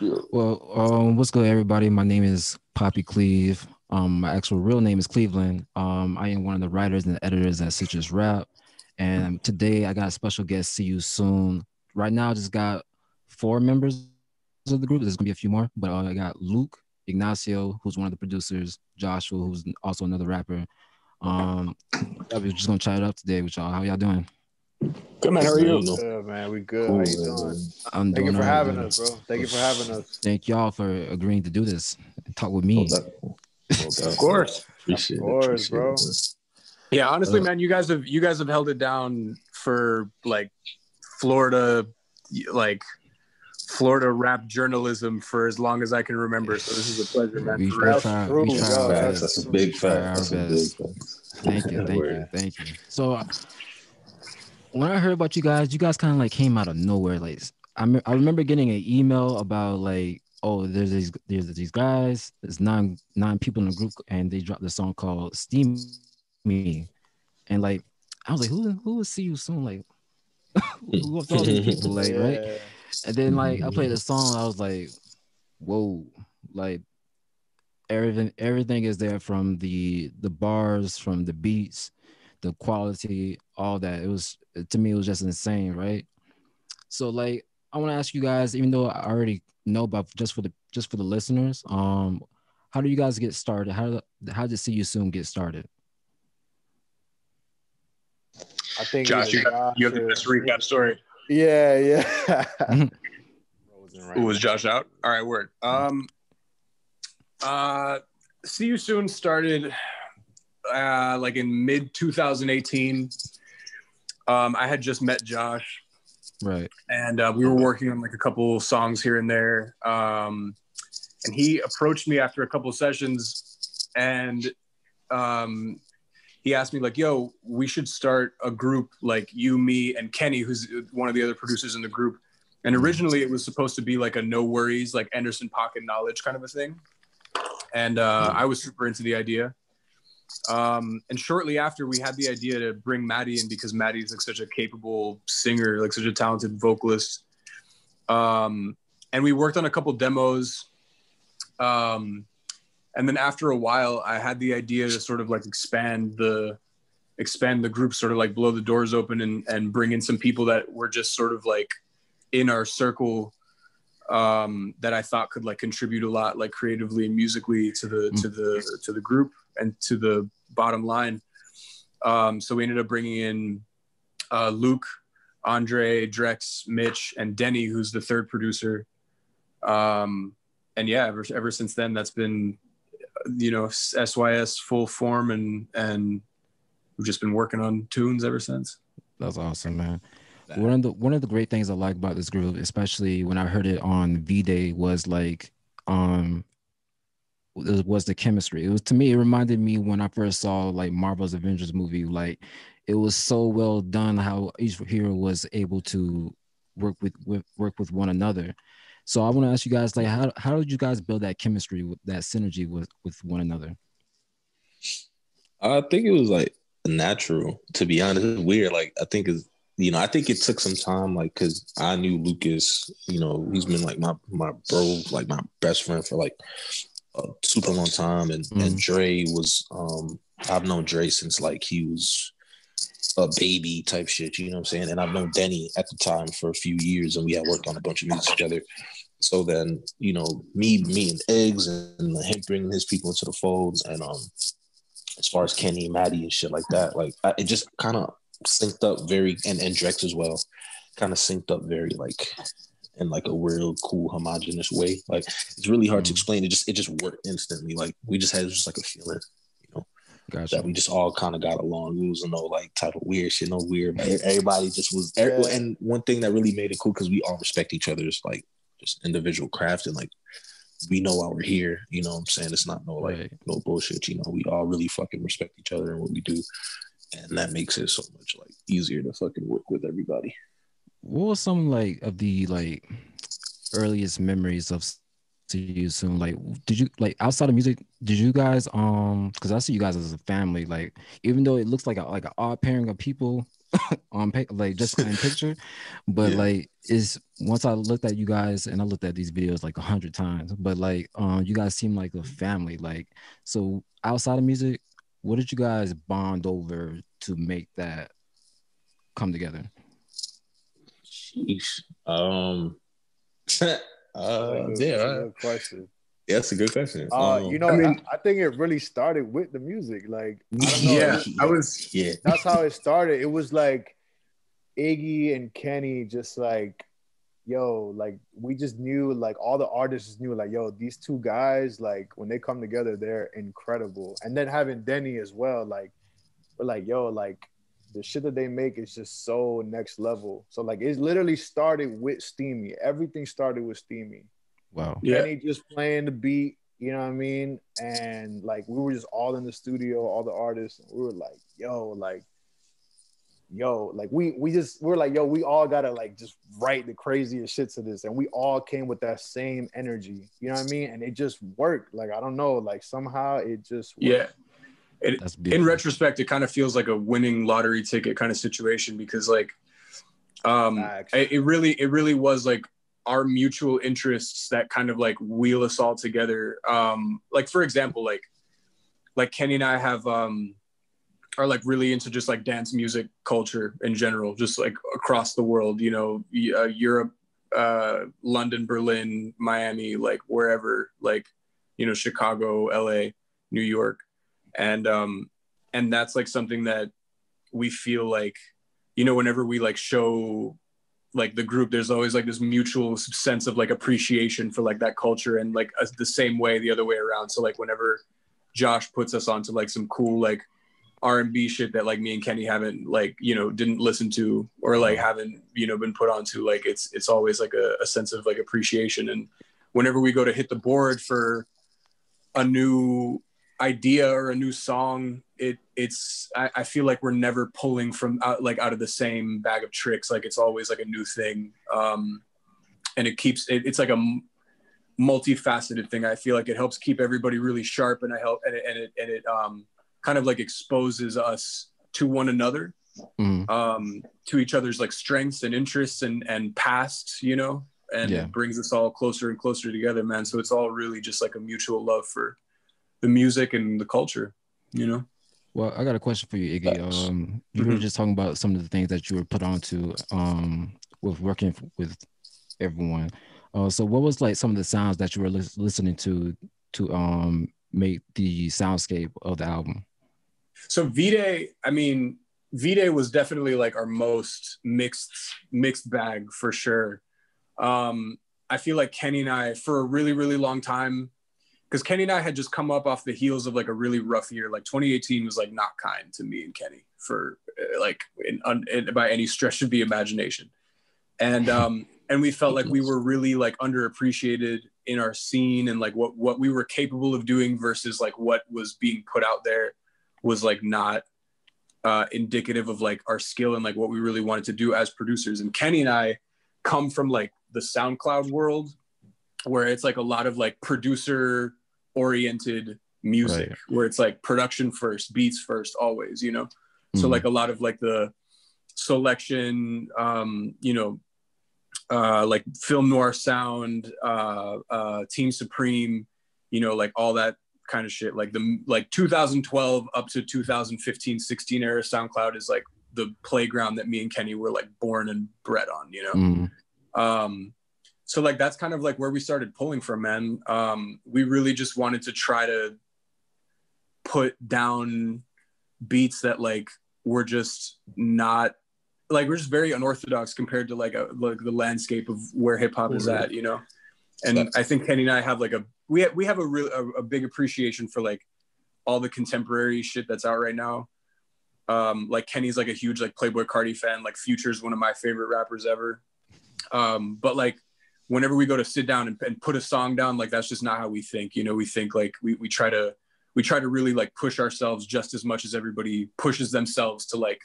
Well, what's good, everybody? My name is Poppy Cleve. My actual real name is Cleveland. I am one of the writers and editors at Citrus Rap. And today I got a special guest, See You Soon. Right now, I just got four members of the group. There's gonna be a few more, but I got Luke, Ignacio, who's one of the producers, Joshua, who's also another rapper. Yeah, we're just gonna chat it up today with y'all. How y'all doing? Good, man. How are you? Good, man. We good. Cool, How you doing? I'm Thank you doing for all right, having man. us, bro. Thank you for having us. Thank y'all for agreeing to do this and talk with me. Of course. Appreciate it, bro. Yeah, honestly, man, you guys have held it down for Florida, like Florida rap journalism for as long as I can remember. So this is a pleasure, man. We for try real. That's our a big fact. That's a big fact. Thank you. So when I heard about you guys kind of like came out of nowhere. Like I remember getting an email about like, oh, there's these guys, there's nine people in the group, and they dropped the song called "Steam Me," and like I was like, who will see you soon? Like, who of all these people? Like, right? And then like I played the song, I was like, whoa, like everything is there, from the bars, from the beats, the quality, all that. It was, to me, it was just insane, right? So like I want to ask you guys, even though I already know, but just for the listeners, how do you guys get started? How did See You Soon get started? I think Josh, you have the best recap story. Yeah. Was Josh out? All right, word. See You Soon started like in mid 2018. I had just met Josh, right, and we were working on like a couple songs here and there. And he approached me after a couple sessions, and he asked me like, "Yo, we should start a group, like you, me, and Kenny, who's one of the other producers in the group." And originally, it was supposed to be like a no worries, like Anderson Pocket knowledge kind of a thing. And I was super into the idea. And shortly after, we had the idea to bring Maddie in, because Maddie's like such a capable singer, like such a talented vocalist. And we worked on a couple demos. And then after a while, I had the idea to sort of like expand the group, sort of like blow the doors open and bring in some people that were just sort of like in our circle, that I thought could like contribute a lot, like creatively and musically to the group and to the bottom line. So we ended up bringing in Luke, Andre, Drex, Mitch, and Denny, who's the third producer. And yeah, ever since then, that's been, SYS full form, and we've just been working on tunes ever since. That's awesome, man. One of the great things I like about this group, especially when I heard it on V-Day, was like was the chemistry. It was, to me, it reminded me when I first saw like Marvel's Avengers movie. Like, it was so well done how each hero was able to work with one another. So I want to ask you guys, like, how did you guys build that chemistry, with that synergy with one another? I think it was like natural, to be honest. It's weird. Like, I think it took some time, like, because I knew Lucas, he's been like my bro, like my best friend for like a super long time. And Dre was, I've known Dre since like he was a baby type shit, you know what I'm saying? And I've known Denny at the time for a few years, and we had worked on a bunch of music together. So then, me and Eggs and him bringing his people into the folds, and as far as Kenny, Maddie, and shit like that, like it just kind of synced up very, and Drex as well, kind of synced up very like in like a real cool homogenous way. Like, it's really hard to explain. It just worked instantly. Like, we just had just like a feeling, Gotcha. that we just all kind of got along. We was no like type of weird shit, no weird. Everybody just was. And one thing that really made it cool, because we all respect each other's like just individual craft, and like we know why we're here. You know what I'm saying? It's not no bullshit. We all really fucking respect each other and what we do, and that makes it so much like easier to fucking work with everybody. What was some like of the like earliest memories of See You Soon? Like, did you, like, outside of music, did you guys because I see you guys as a family, like, even though it looks like an odd pairing of people, on like just in picture, but like is once I looked at you guys and I looked at these videos like 100 times, but like you guys seem like a family. Like, so outside of music, what did you guys bond over to make that come together? Sheesh. That's a good question. Yeah, that's a good question. You know, I think it really started with the music. Like, I don't know. That's how it started. It was like Iggy and Kenny just like, yo, like we just knew, like all the artists knew, like, yo, these two guys, like when they come together, they're incredible. And then having Denny as well, like, we're like, yo, like the shit that they make is just so next level. So like it literally started with Steamy. Everything started with Steamy. Wow. Kenny just playing the beat, you know what I mean? And like we were just all in the studio, all the artists, and we were like, we're like, yo, we all gotta like just write the craziest shit to this. And we all came with that same energy, you know what I mean? And it just worked. Like, I don't know, like somehow it just worked. Yeah. In retrospect, it kind of feels like a winning lottery ticket kind of situation, because like it really was like our mutual interests that kind of like wheel us all together. Like for example, like Kenny and I have are like really into just like dance music culture in general, just like across the world, you know, Europe, London, Berlin, Miami, like wherever, like, you know, Chicago, LA, New York. And that's like something that we feel like, you know, whenever we like show like the group, there's always like this mutual sense of like appreciation for like that culture, and like the same way the other way around. So like whenever Josh puts us onto like some cool like R&B shit that like me and Kenny haven't like, you know, didn't listen to or like haven't, you know, been put onto, like it's always like a sense of like appreciation. And whenever we go to hit the board for a new idea or a new song, I feel like we're never pulling from out of the same bag of tricks. Like it's always like a new thing, and it's like a multifaceted thing. I feel like it helps keep everybody really sharp, and it kind of like exposes us to one another, to each other's like strengths and interests and past, you know, and it brings us all closer and closer together, man. So it's all really just like a mutual love for the music and the culture, you know? Well, I got a question for you, Iggy. You were just talking about some of the things that you were put onto with working with everyone. So what was like some of the sounds that you were listening to make the soundscape of the album? So V-Day was definitely like our most mixed bag for sure. I feel like Kenny and I, for a really, really long time, because Kenny and I had just come up off the heels of like a really rough year. Like 2018 was like not kind to me and Kenny for like by any stretch of the imagination. And we felt like we were really like underappreciated in our scene, and like what we were capable of doing versus like what was being put out there was like not indicative of like our skill and like what we really wanted to do as producers. And Kenny and I come from like the SoundCloud world, where it's like a lot of like producer oriented music, where it's like production first, beats first, always, you know? So like a lot of like the selection, you know, like film noir sound, Team Supreme, you know, like all that kind of shit. Like the 2012 up to 2015, 16 era SoundCloud is like the playground that me and Kenny were like born and bred on, you know? So like that's kind of like where we started pulling from, man. We really just wanted to try to put down beats that like were just not like, we're just very unorthodox compared to like the landscape of where hip hop is at, you know? And I think Kenny and I have like we have a big appreciation for like all the contemporary shit that's out right now. Like Kenny's like a huge like Playboi Carti fan, like Future's one of my favorite rappers ever. But like whenever we go to sit down and put a song down, like that's just not how we think, you know? We think like we try to really like push ourselves just as much as everybody pushes themselves to like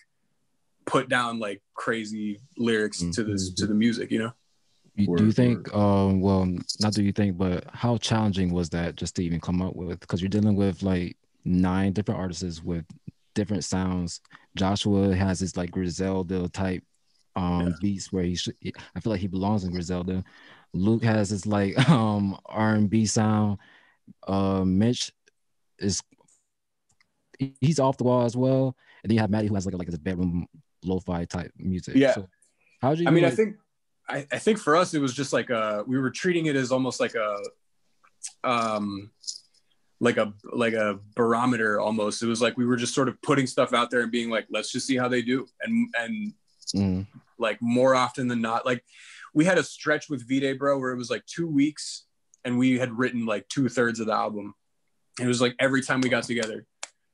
put down like crazy lyrics to the music, you know? Do you think, well, not do you think, but how challenging was that just to even come up with? Because you're dealing with like 9 different artists with different sounds. Joshua has this like Griselda type beats where I feel like he belongs in Griselda. Luke has this like R&B sound. Mitch is he's off the wall as well. And then you have Maddie who has like a bedroom lo-fi type music. Yeah. So how'd you? I mean, I think for us it was just like we were treating it as almost like a barometer almost. It was like we were just sort of putting stuff out there and being like, let's just see how they do. And like more often than not, like we had a stretch with V-Day, bro, where it was like 2 weeks and we had written like 2/3 of the album. It was like every time we got together,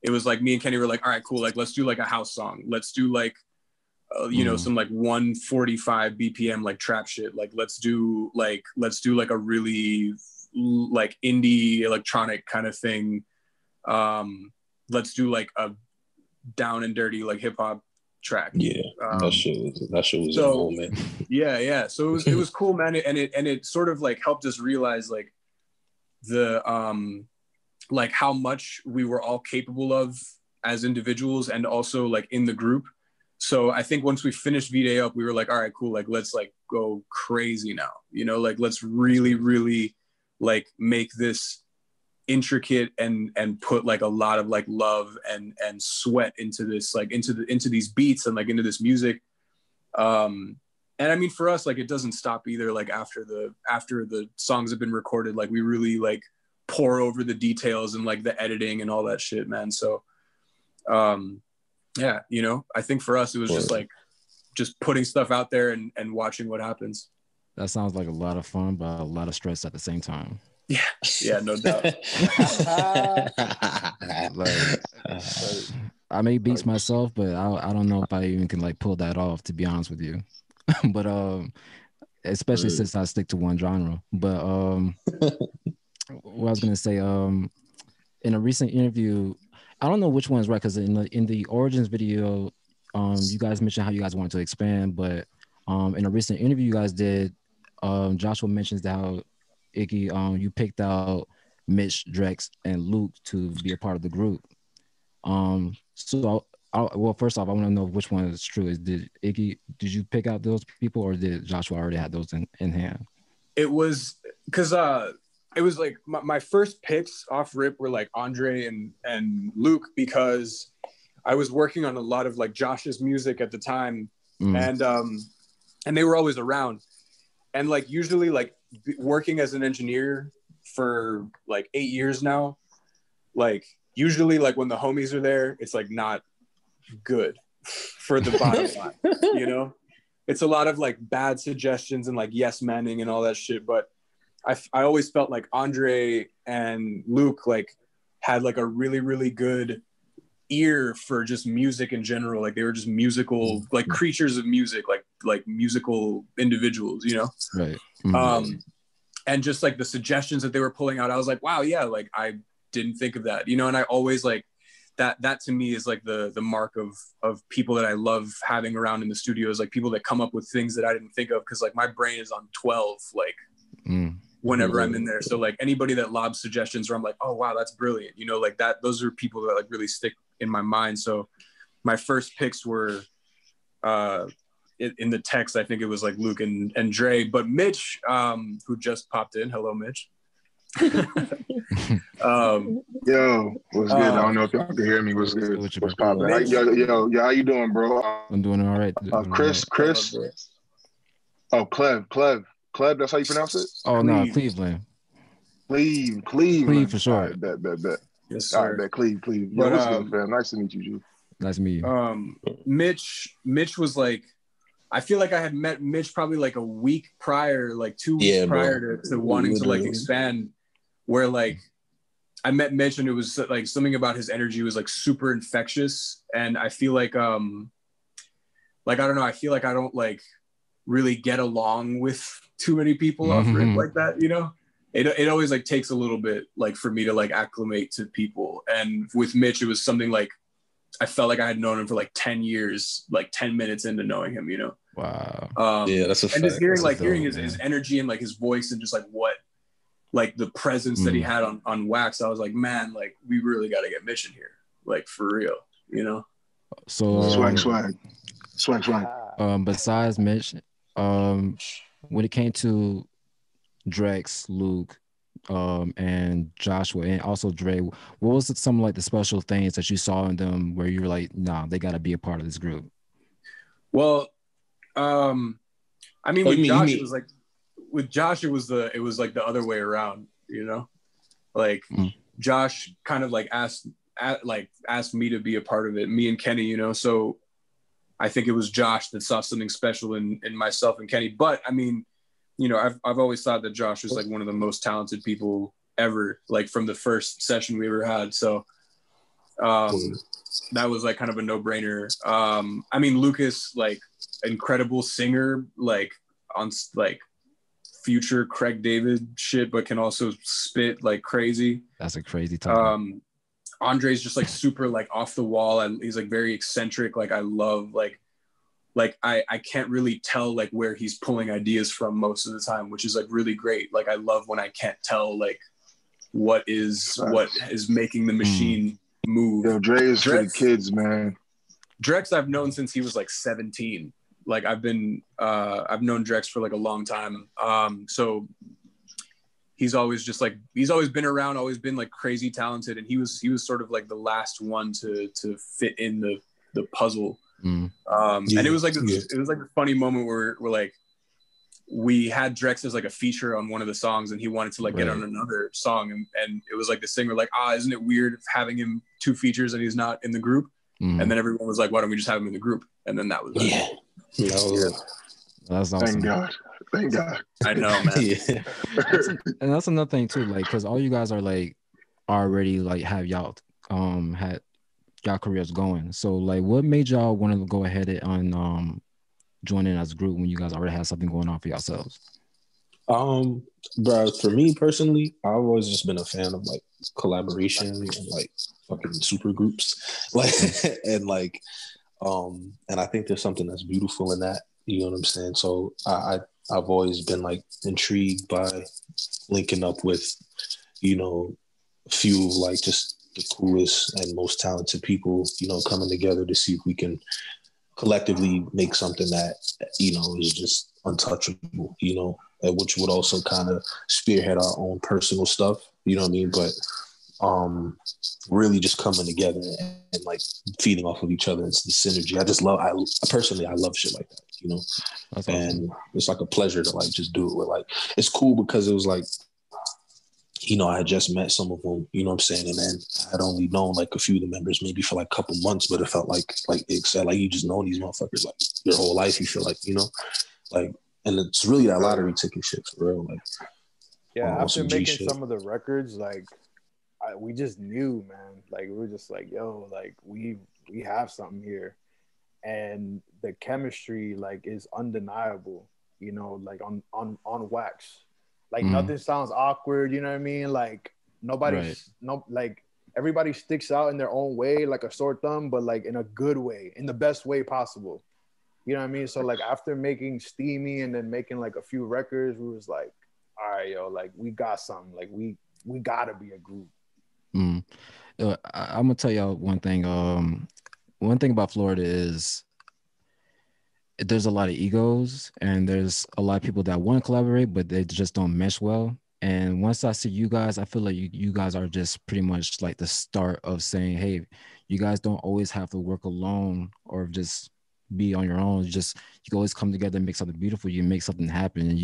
it was like me and Kenny were like, all right, cool. Like, let's do like a house song. Let's do like, some like 145 BPM, like trap shit. Like, let's do like a really like indie electronic kind of thing. Let's do like a down and dirty, like hip hop track. Yeah. That shit was a moment. Yeah. So it was cool, man. And it sort of like helped us realize like the, like how much we were all capable of as individuals and also like in the group. So I think once we finished V-Day up, we were like, all right, cool. Like, let's like go crazy now, like, let's really, really like make this intricate and put like a lot of like love and sweat into this, like into these beats and like into this music. And I mean, for us, like, it doesn't stop either. Like after the songs have been recorded, like we really like pour over the details and like the editing and all that shit, man. So, yeah, I think for us, it was just like, just putting stuff out there and watching what happens. That sounds like a lot of fun, but a lot of stress at the same time. Yeah, no doubt. I make beats myself, but I don't know if I even can like pull that off, to be honest with you. But especially since I stick to one genre. But what I was gonna say, in a recent interview, I don't know which one is right, because in the Origins video, you guys mentioned how you guys wanted to expand, but in a recent interview you guys did, Joshua mentions that how Iggy, you picked out Mitch, Drex, and Luke to be a part of the group. So well, first off, I want to know which one is true. Did you pick out those people, or did Joshua already have those in hand? It was because it was like my first picks off rip were like Andre and Luke, because I was working on a lot of like Josh's music at the time, and they were always around, and like usually like working as an engineer for like 8 years now, like usually like when the homies are there, it's like not good for the bottom line, It's a lot of like bad suggestions and like yes manning and all that shit, but I always felt like Andre and Luke like had like a really, really good ear for just music in general. Like they were just musical, like creatures of music, like musical individuals, Right. And just like the suggestions that they were pulling out, I was like, wow, yeah, like I didn't think of that, and I always like that to me is like the mark of people that I love having around in the studio, is like people that come up with things that I didn't think of, because like my brain is on 12 like whenever I'm in there. So like anybody that lobs suggestions where I'm like, oh wow, that's brilliant, like that, those are people that like really stick in my mind. So my first picks were in the text, I think it was like Luke and Dre, but Mitch, who just popped in, hello Mitch. Yo, what's good? I don't know if y'all can hear me. What's good? What's poppin'? Yo, how you doing, bro? I'm doing all right. Chris. Oh, Clev. That's how you pronounce it? Oh no, Cleveland. Cleveland for sure. All right, bet. Yes, sir. All right, bet Cleveland. Yo, what's good, fam? Nice to meet you, Drew. Nice to meet you. Mitch was like, I feel like I had met Mitch probably like a week prior, like 2 weeks prior to wanting to like expand, where like I met Mitch and it was like something about his energy was like super infectious. And I feel like, I don't know, I feel like I don't like really get along with too many people off rip like that, It always like takes a little bit like for me to like acclimate to people. And with Mitch, it was something like, I felt like I had known him for like 10 years, like 10 minutes into knowing him, Wow. Yeah, that's a fact. And just hearing his energy and like his voice and just like what, like the presence that he had on Wax, I was like, man, like we really got to get Mitch in here, like for real, you know. So swag. Besides Mitch, when it came to Drex, Luke, and Joshua, and also Dre, what was some like the special things that you saw in them where you were like, nah, they got to be a part of this group? Well, I mean, with Josh, it was like the other way around, you know, like Josh kind of like asked me to be a part of it, me and Kenny, you know, so I think it was Josh that saw something special in myself and Kenny. But I mean, you know, I've always thought that Josh was like one of the most talented people ever, like from the first session we ever had. So that was like kind of a no-brainer. I mean, Lucas, like incredible singer, like on like future Craig David shit, but can also spit like crazy. That's a crazy time. Andre's just like super like off the wall, and he's like very eccentric. Like I love like I can't really tell like where he's pulling ideas from most of the time, which is like really great. Like I love when I can't tell like what is making the machine move. Yo, Dre is for the kids, man. Drex I've known since he was like 17. Like I've known Drex for like a long time. So he's always been around, always been like crazy talented, and he was sort of like the last one to fit in the puzzle. And it was like a funny moment where we're like, we had Drex as like a feature on one of the songs, and he wanted to like get on another song, and it was like the singer like, isn't it weird having him 2 features and he's not in the group? And then everyone was like, why don't we just have him in the group? And then that was That's awesome. Thank God. I know, man. And that's another thing too, like, because all you guys are like already like have y'all had y'all careers going. So like, what made y'all want to go ahead and join in as a group when you guys already had something going on for yourselves? Bro, for me personally, I've always just been a fan of like collaboration and like fucking super groups, like and like and I think there's something that's beautiful in that. You know what I'm saying? So I've always been like intrigued by linking up with, you know, a few like just the coolest and most talented people, you know, coming together to see if we can collectively make something that, you know, is just untouchable, you know, which would also kind of spearhead our own personal stuff, you know what I mean? But really just coming together and like feeding off of each other. It's the synergy. I personally love shit like that, you know? That's and awesome. It's like a pleasure to like just do it with like, it's cool because it was like, you know, I had just met some of them, you know what I'm saying? And then I had only known like a few of the members maybe for like a couple months, but it felt like it said, like you just know these motherfuckers like your whole life, you feel like, you know, like, and it's really that lottery ticket shit for real. Like, yeah, after making some of the records, like we just knew, man, like we were just like, yo, like we have something here. And the chemistry like is undeniable, you know, like on wax. Like nothing sounds awkward, you know what I mean? Like like everybody sticks out in their own way, like a sore thumb, but like in a good way, in the best way possible. You know what I mean? So like after making Steamy and then making like a few records, we was like, all right, yo, like we got something. Like we gotta be a group. I'm gonna tell y'all one thing. One thing about Florida is there's a lot of egos and there's a lot of people that want to collaborate, but they just don't mesh well. And once I see you guys, I feel like you guys are just pretty much like the start of saying, hey, you guys don't always have to work alone or just be on your own. You can always come together and make something beautiful. You make something happen, and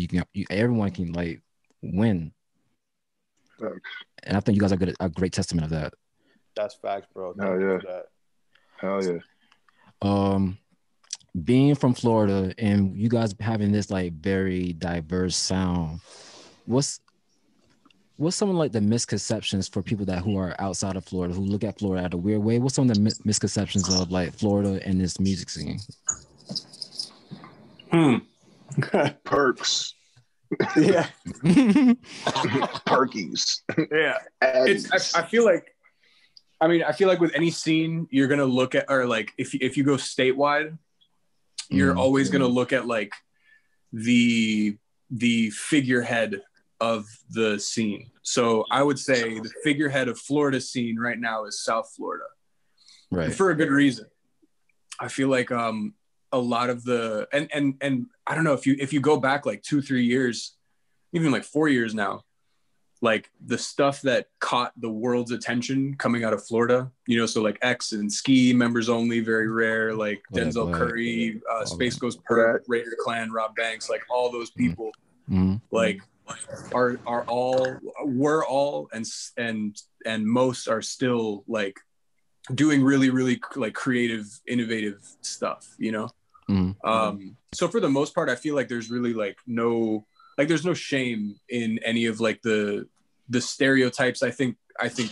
everyone can like win. Thanks. And I think you guys are a great testament of that. That's facts, bro. Hell yeah. Being from Florida and you guys having this like very diverse sound, what's some of like the misconceptions for people who are outside of Florida, who look at Florida at a weird way? What's some of the misconceptions of like Florida and this music scene? Perks. Yeah. Perkies. Yeah. I feel like with any scene you're gonna look at, or like if you go statewide, you're always gonna look at like the figurehead of the scene. So I would say the figurehead of Florida scene right now is South Florida. right? For a good reason. I feel like a lot of the and I don't know if you go back like 2-3 years, even like 4 years now, like the stuff that caught the world's attention coming out of Florida, so like X and Ski, Members Only, Very Rare, like Denzel Curry, Space Ghost Perk, Raider Clan, Rob Banks, like all those people, like were all and most are still like doing really, really like creative, innovative stuff, so for the most part, I feel like there's really there's no shame in any of like the stereotypes. I think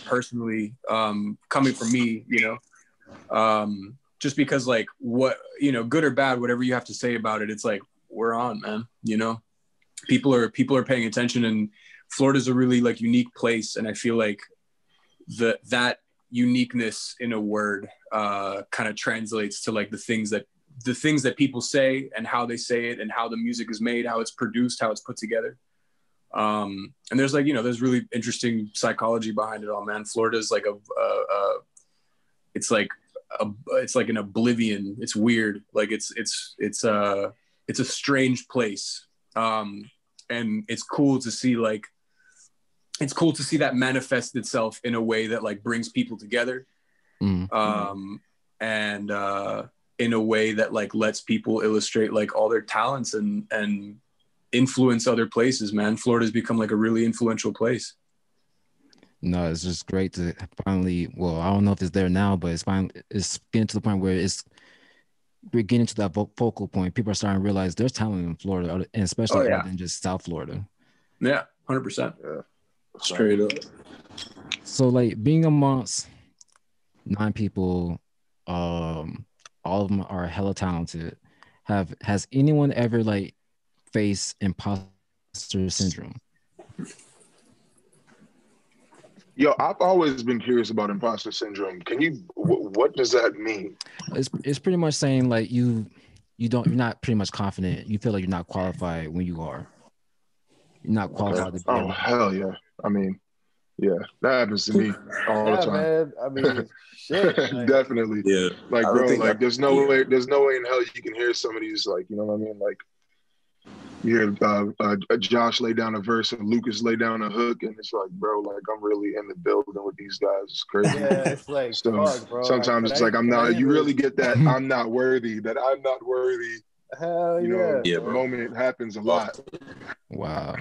personally, coming from me, just because like what, good or bad, whatever you have to say about it, it's like, we're on, man, people are paying attention, and Florida's a really like unique place. And I feel like that uniqueness in a word, kind of translates to like the things that people say and how they say it and how the music is made, how it's produced, how it's put together. And there's like, there's really interesting psychology behind it all, man. Florida is like it's like an oblivion. It's weird. Like it's a strange place. And it's cool to see that manifest itself in a way that like brings people together. And in a way that like lets people illustrate like all their talents and influence other places, man. Florida's become like a really influential place. No, it's just great to finally, well, I don't know if it's there now, but it's getting to the point where we're getting to that focal point. People are starting to realize there's talent in Florida, and especially other than just South Florida. Yeah, 100%. Yeah. Straight up. So like being amongst 9 people, all of them are hella talented. Has anyone ever like faced imposter syndrome? Yo, I've always been curious about imposter syndrome. What does that mean? It's pretty much saying like you're not pretty much confident. You feel like you're not qualified when you are. You're not qualified to be Oh, hell yeah. I mean, yeah, that happens to me all the time. Man. I mean, shit. Like, definitely. Yeah. Like, bro, like there's no way in hell you can hear somebody's like, you know what I mean? Like, you hear Josh lay down a verse and Lucas lay down a hook, and it's like, bro, like I'm really in the building with these guys. It's crazy. Yeah, it's like, so fuck, bro. sometimes it's like I'm not. You really get that I'm not worthy. That I'm not worthy. Hell yeah. Moment happens a lot. Wow.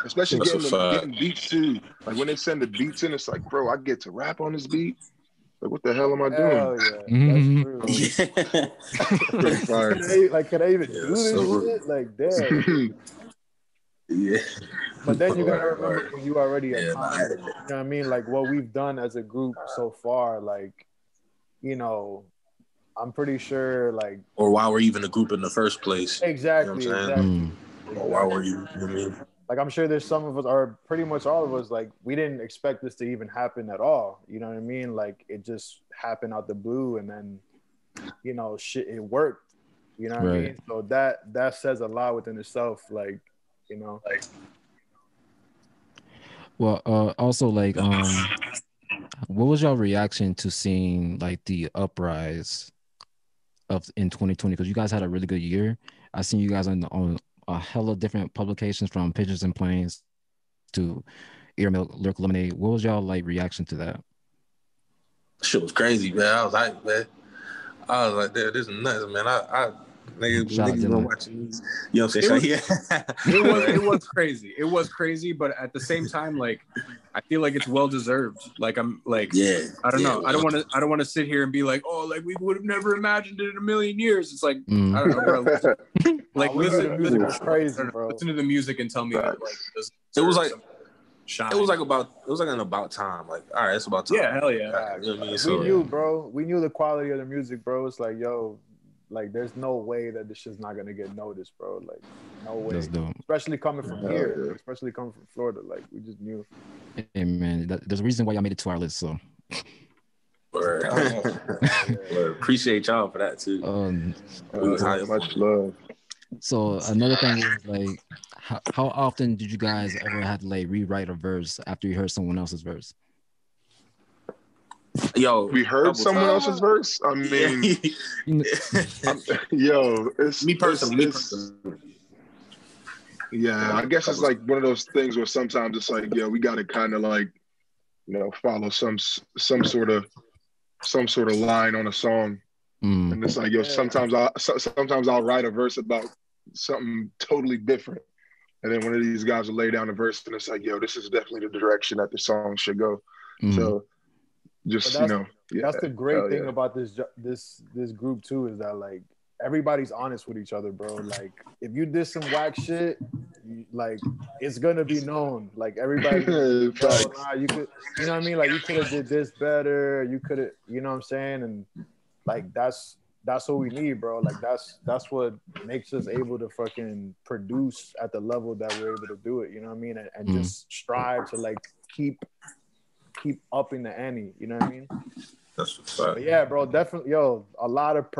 Especially getting beats too. Like when they send the beats in, it's like, bro, I get to rap on this beat. Like, what the hell am I doing? That's true. Like, can I even do this shit? Like, damn. Yeah. But then you gotta remember when you already accomplished, you know what I mean? Like what we've done as a group so far, like, I'm pretty sure, like, or why we're even a group in the first place. Exactly. You know what I'm saying? Or why were you? You know what I mean? Like, I'm sure there's some of us, or pretty much all of us, like, we didn't expect this to even happen at all. You know what I mean? Like, it just happened out the blue, and then, shit, it worked. You know what I mean? So that says a lot within itself. Like, Well, also, like, what was your reaction to seeing like the uprise in 2020? Because you guys had a really good year. I seen you guys on a hella different publications, from Pigeons and Planes to Earmilk, Lyrical Lemonade. What was y'all like reaction to that? Shit was crazy, man. I was like, this is nuts, man. Niggas been watching these. You know what I'm saying? It was crazy. It was crazy, but at the same time, like, I feel like it's well deserved. Like, I'm like, I don't know. I don't want to sit here and be like, oh, like we would have never imagined it in a million years. It's like, I don't know, bro. Like, listen to the music was crazy, bro. Listen to the music and tell me that, like, it was like an about time. Like, all right, it's about time. Yeah, hell yeah. You know what I mean? We knew, bro. We knew the quality of the music, bro. It's like, yo, like, there's no way that this shit's not gonna get noticed, bro. Like, no way. Especially coming from here, especially coming from Florida. Like, we just knew. Hey, man, there's a reason why y'all made it to our list, so. Appreciate y'all for that too. Much love. So another thing is, like, how often did you guys ever have to like rewrite a verse after you heard someone else's verse? Yo, we heard someone else's verse. I mean, yo, it's me personally. Yeah, I guess it's like one of those things where sometimes it's like, yo, we got to kind of like, follow some sort of line on a song, and it's like, yo, sometimes I'll write a verse about something totally different, and then one of these guys will lay down a verse, and it's like, yo, this is definitely the direction that the song should go. So just that's the great thing about this group too, is that like everybody's honest with each other, bro. Like if you did some whack shit, like it's gonna be known. Like everybody, you could, you know what I mean? Like you could have did this better. You could have, you know what I'm saying? And like that's what we need, bro. Like that's what makes us able to fucking produce at the level that we're able to do it. You know what I mean? And just strive to like keep upping the ante. You know what I mean? That's a fact. But yeah, bro, definitely, yo, a lot of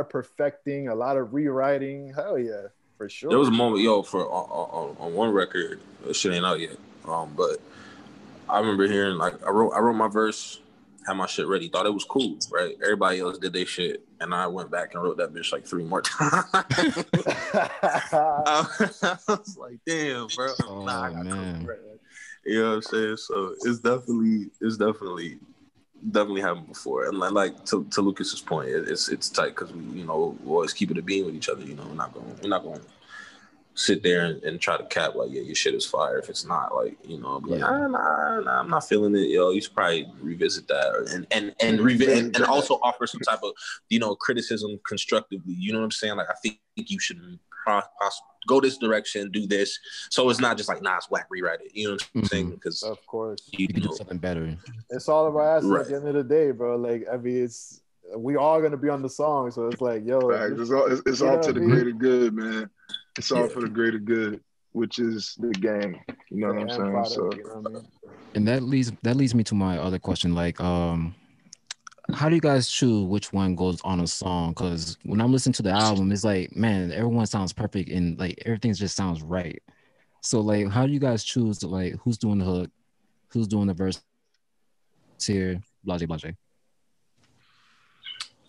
perfecting, a lot of rewriting. Hell yeah, for sure. There was a moment, yo, for on one record, shit ain't out yet. But I remember hearing like I wrote my verse, had my shit ready, thought it was cool, right? Everybody else did their shit, and I went back and wrote that bitch like 3 more times. I was like, damn, bro. Oh man. You know what I'm saying? So it's definitely happened before, and like to Lucas's point, it's tight because we always keep it a beam with each other. We're not going to sit there and try to cap like, yeah, your shit is fire. If it's not, like, like, nah, I'm not feeling it. You should probably revisit that and also offer some type of criticism constructively. You know what I'm saying? Like I think you should go this direction, do this. So it's not just like, nah, it's whack, rewrite it. You know what I'm saying? Because of course you can do something better. It's all about us at the end of the day, bro. Like, I mean, we all gonna be on the song, so it's like, yo, it's all to the greater good, man. It's all for the greater good, which is the game. You know what I'm saying? Product, so, you know what I mean? And that leads me to my other question. Like, how do you guys choose which one goes on a song? Because when I'm listening to the album, it's like, man, everyone sounds perfect and like everything just sounds right. So like, how do you guys choose like who's doing the hook, who's doing the verse here, blah blah blah?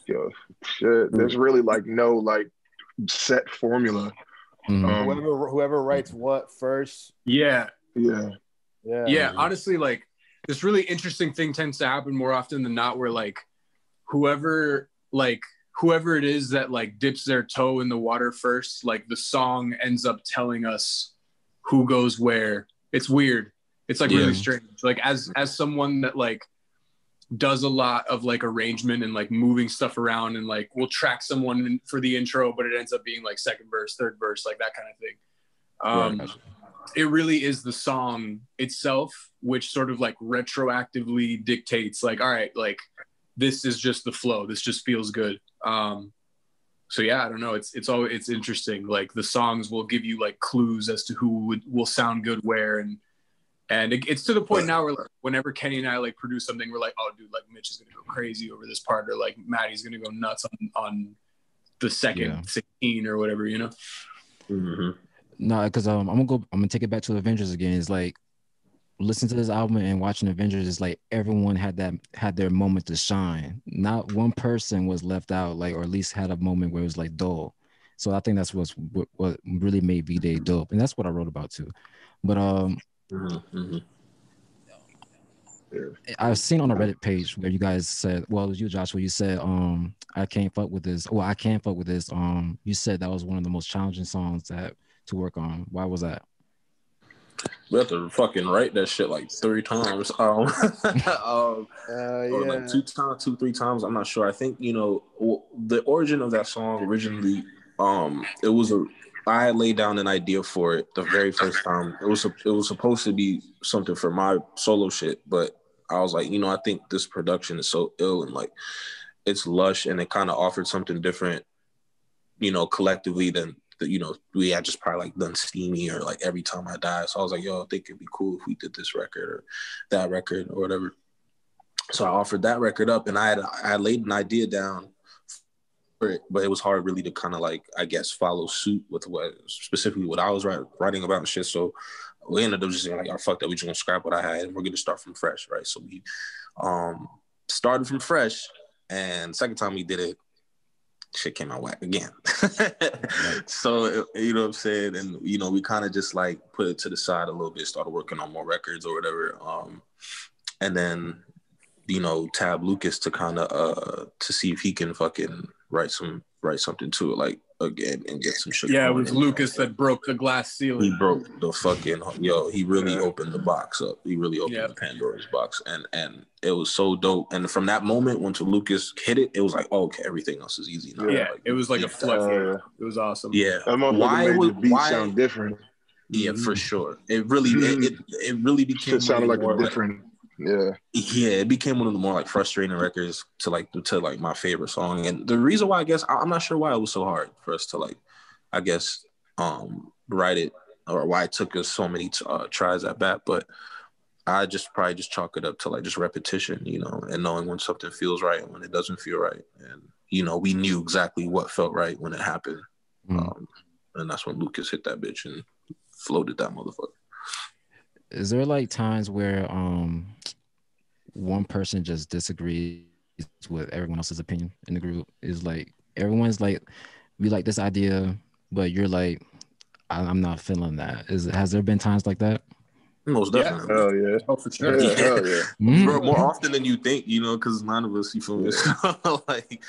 Yo, shit. There's really like no like set formula. Whoever writes what first. Yeah. Yeah. Honestly, like this really interesting thing tends to happen more often than not, where like whoever it is that like dips their toe in the water first, like the song ends up telling us who goes where. It's weird. It's like really strange. Like as someone that like does a lot of like arrangement and like moving stuff around, and like we'll track someone for the intro, but it ends up being like second verse, third verse, like that kind of thing. It really is the song itself which sort of like retroactively dictates like, all right, like this is just the flow, this just feels good. So yeah, I don't know, it's interesting. Like the songs will give you like clues as to who will sound good where, and it's to the point now where like, whenever Kenny and I like produce something, we're like, oh dude, like Mitch is gonna go crazy over this part, or like Maddie's gonna go nuts on the second 16 or whatever, No, because I'm gonna take it back to Avengers again. It's like listening to this album and watching Avengers, it's like everyone had their moment to shine. Not one person was left out, like, or at least had a moment where it was like dull. So I think that's what really made V-Day dope, and that's what I wrote about too. But I've seen on a Reddit page where you guys said, well, it was you, Josh, where you said, I can't fuck with this. Well, I can't fuck with this. You said that was one of the most challenging songs to work on. Why was that? We have to fucking write that shit like 3 times. Or like 2-3 times. I'm not sure. I think, the origin of that song originally, I had laid down an idea for it the very first time. It was supposed to be something for my solo shit, but I was like, I think this production is so ill and like it's lush, and it kind of offered something different, collectively than we had just probably like done Steamy or like Every Time I Die. So I was like, yo, I think it'd be cool if we did this record or that record or whatever. So I offered that record up, and I had laid an idea down for it, but it was hard really to kind of like, I guess, follow suit with specifically what I was writing about and shit. So we ended up just saying like, oh, fuck that, we just gonna scrap what I had and we're gonna start from fresh, right? So we started from fresh, and second time we did it, shit came out whack again. So, you know what I'm saying? And, you know, we kind of just like put it to the side a little bit, started working on more records or whatever. And then, you know, tab Lucas to kind of, to see if he can fucking write something to it, like, again, and get some shit. Yeah, it was Lucas that broke the glass ceiling. He broke the fucking, he really opened the box up. He really opened the Pandora's box. And it was so dope. And from that moment, once Lucas hit it, it was like, oh, okay, everything else is easy now. Yeah, like, it was like a floodgate. It was awesome. Yeah. Why would the beat sound different? Yeah, for sure. It really, it really became. It sounded like a different. Yeah, it became one of the more like frustrating records to my favorite song. And the reason why, I guess, I'm not sure why it was so hard for us to like, I guess, write it, or why it took us so many tries at bat. But I probably chalk it up to like just repetition, you know, and knowing when something feels right and when it doesn't feel right. And, you know, we knew exactly what felt right when it happened. And that's when Lucas hit that bitch and floated that motherfucker. Is there like times where one person just disagrees with everyone else's opinion in the group? Is like everyone's like, we like this idea, but you're like, I'm not feeling that. Has there been times like that? Most definitely. Yeah. Hell yeah. Oh, for sure. Yeah, hell yeah. More often than you think, you know, because none of us, you feel me? Like,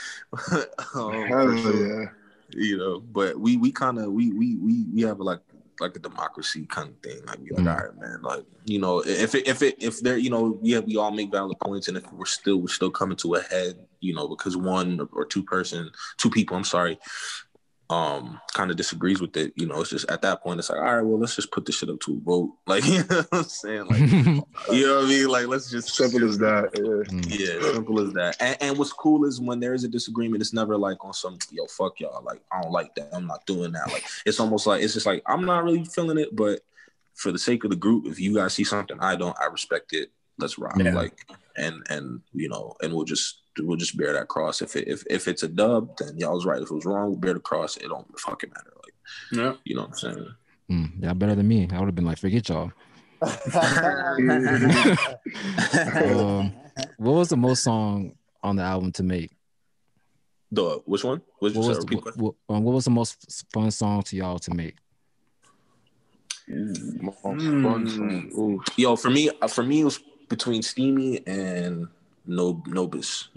hell yeah. You know, but we kind of we have like a democracy kind of thing. Like, be like, all right, man. Like, you know, if there, you know, we all make valid points, and if we're still coming to a head, you know, because one or two people, I'm sorry, kind of disagrees with it, you know, it's just at that point it's like, all right, well, let's just put this shit up to a vote, like, you know what I'm saying, like, you know what I mean, like, let's just simple as that. Simple as that. And what's cool is when there is a disagreement, it's never like on some, yo, fuck y'all, like, I don't like that, I'm not doing that. Like, it's almost like, it's just like, I'm not really feeling it, but for the sake of the group, if you guys see something I don't, I respect it, let's rock. Like, and you know, and we'll just bear that cross. If it's a dub, then y'all was right. If it was wrong, we'll bear the cross. It don't fucking matter. Like, you know what I'm saying? Y'all better than me. I would have been like, forget y'all. What was the most song on the album to make? Which one? What was the most fun song to y'all to make? Yo, for me, it was between Steamy and No Beast.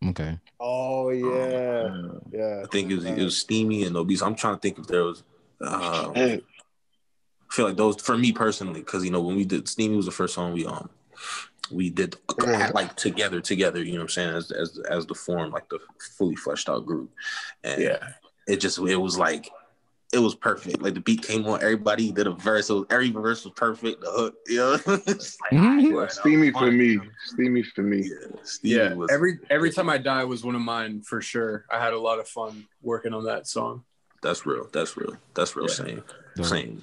Okay. Oh yeah. I think it was Steamy and No Beast. I'm trying to think if there was. I feel like those for me personally, because, you know, when we did Steamy was the first song we did like together. You know what I'm saying? As the form, like the fully fleshed out group, and it was like. It was perfect. Like, the beat came on, everybody did a verse. So every verse was perfect. The hook, you know. Like, Steamy for me. Yeah. Every time I die was one of mine for sure. I had a lot of fun working on that song. That's real. Same.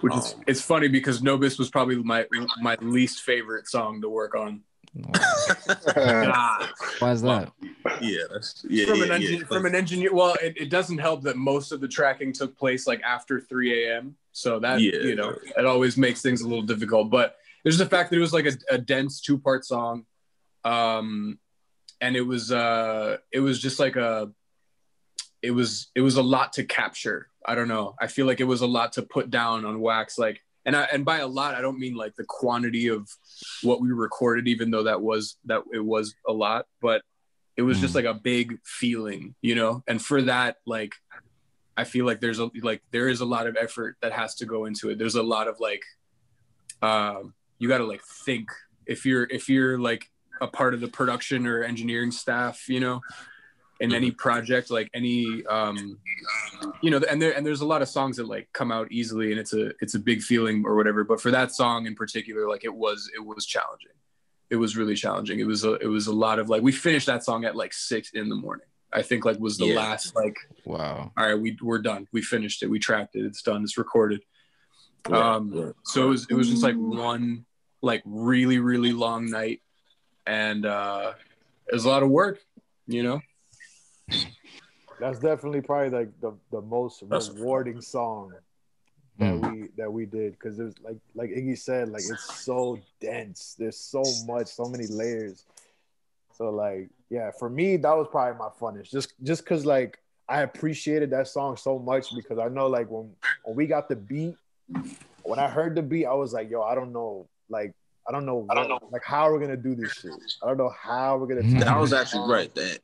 Which is it's funny because Nobis was probably my least favorite song to work on. Why is that? From an engineer. Well, it doesn't help that most of the tracking took place like after 3 a.m. So that you know, it always makes things a little difficult. But there's the fact that it was like a dense 2-part song, and it was just like it was a lot to capture. I don't know. I feel like it was a lot to put down on wax, like. And by a lot, I don't mean like the quantity of what we recorded, even though it was a lot, but it was just like a big feeling, you know? And for that, like, I feel like there is a lot of effort that has to go into it. There's a lot of like, you got to like think if you're like a part of the production or engineering staff, you know, in any project, like any, you know, and there's a lot of songs that like come out easily and it's a big feeling or whatever. But for that song in particular, like it was challenging. It was really challenging. It was a lot of like, we finished that song at like 6 a.m. I think like was the last like, wow. All right, we're done. We finished it. We tracked it. It's done. It's recorded. So it was just like one like really, really long night. And it was a lot of work, you know? That's definitely probably like the most rewarding song that we did, because it was like Iggy said, like it's so dense. There's so many layers. So like, yeah, for me, that was probably my funnest. Just cause like I appreciated that song so much because I know like when we got the beat, when I heard the beat, I was like, yo, I don't know like how we're gonna do this shit. I don't know how we're gonna That was actually right. That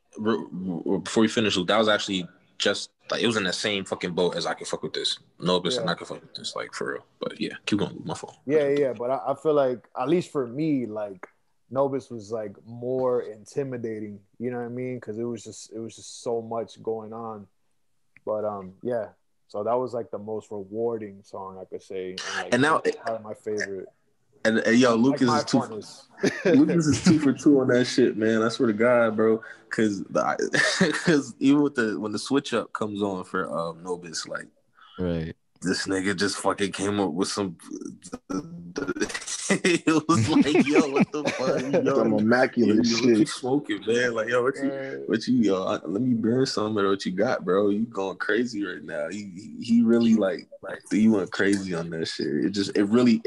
before we finish, Luke, that was actually just like it was in the same fucking boat as I Can Fuck With This. Nobis and I Can Fuck With This, like for real. But yeah, keep going, my fault. Yeah. But I feel like at least for me, like Nobis was like more intimidating. You know what I mean? Because it was just so much going on. But yeah. So that was like the most rewarding song I could say, and now probably my favorite. And yo, Lucas is Lucas is 2 for 2 on that shit, man. I swear to God, bro. Because even with when the switch up comes on for Nobis, like, right, this nigga just fucking came up with some. It was like, yo, what the fuck, yo, some immaculate shit. What you smoking, man? Like, yo, what you, yo? Let me burn some of what you got, bro. You going crazy right now. He really like you went crazy on that shit. It really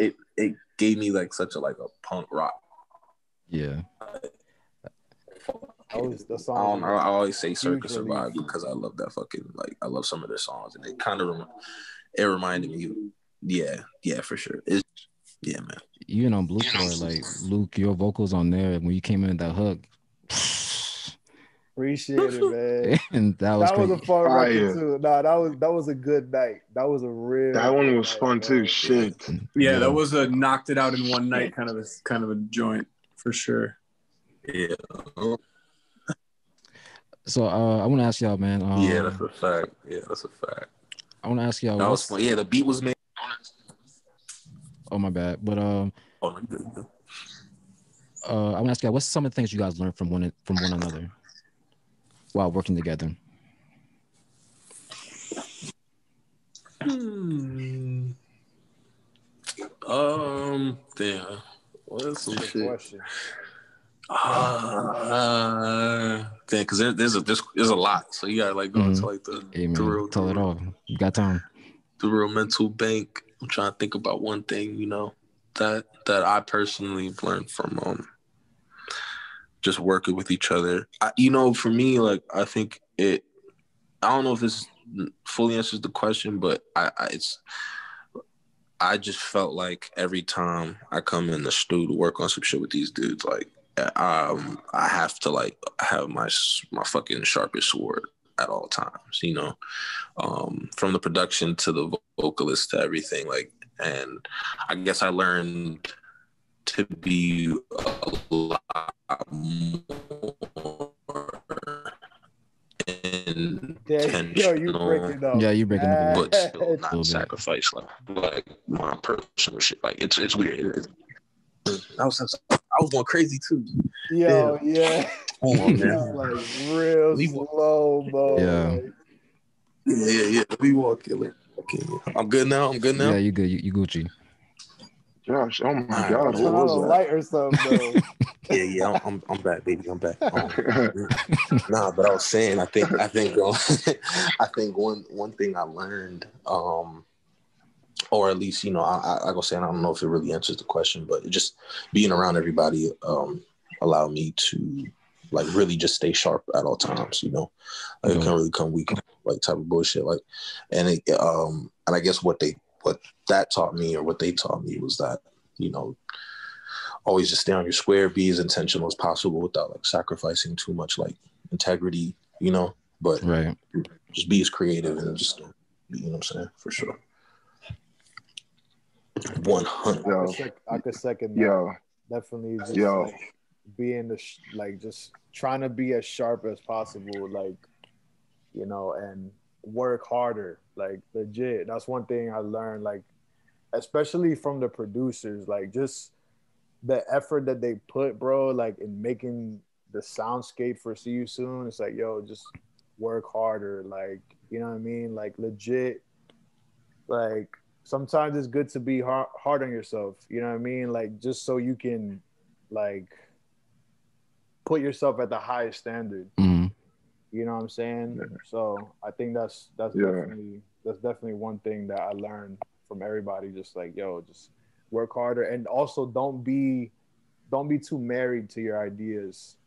gave me like such a punk rock. Yeah. The song. I always say Circus Survive because I love that fucking I love some of their songs and it kind of it reminded me. Yeah, for sure. Yeah, man. Even on Blue Core, like Luke, your vocals on there when you came in that hook. Appreciate it, man. And that was a fun record too. Nah, that was a good night. That was a real. That one was fun too. Shit. Yeah, that was a knocked it out in one night kind of a joint for sure. Yeah. So I want to ask y'all, man. Yeah, that's a fact. I want to ask y'all. That was fun. Yeah, the beat was made. Oh my bad, but I want to ask y'all, what's some of the things you guys learned from one another while working together? Damn. What's some shit? Question. Because there's a lot, so you gotta go into the real. Tell it all. You got time. The real mental bank. I'm trying to think about one thing, that I personally learned from just working with each other. For me, I think I don't know if this fully answers the question, but I just felt like every time I come in the studio to work on some shit with these dudes, I have to have my fucking sharpest sword at all times, from the production to the vocalist to everything, and I guess I learned to be a lot more intentional. You breaking up. But still not sacrifice my personal shit. It's weird. I was going crazy too. Yo, yeah. Hold on, man. Real slow, bro. Yeah. We walking. Okay. I'm good now. Yeah, you good. You Gucci. Josh, oh my God, what was that? Light or something, though. Yeah. I'm back, baby. I'm back. Nah, but I was saying, I think one thing I learned, or at least I go saying, I don't know if it really answers the question, but just being around everybody allowed me to really just stay sharp at all times. It can't really come weak type of bullshit and I guess what that taught me or what they taught me was that always just stay on your square, be as intentional as possible without sacrificing too much integrity, but right, just be as creative and just you know what I'm saying, for sure. 100. I could second that. Yo, definitely just being just trying to be as sharp as possible, and work harder, legit. That's one thing I learned, especially from the producers, just the effort that they put, bro, in making the soundscape for See You Soon. It's just work harder, you know what I mean? Legit, sometimes it's good to be hard on yourself, you know what I mean? Just so you can put yourself at the highest standard. Mm-hmm. You know what I'm saying? Yeah. So I think that's definitely one thing that I learned from everybody. Just just work harder, and also don't be too married to your ideas.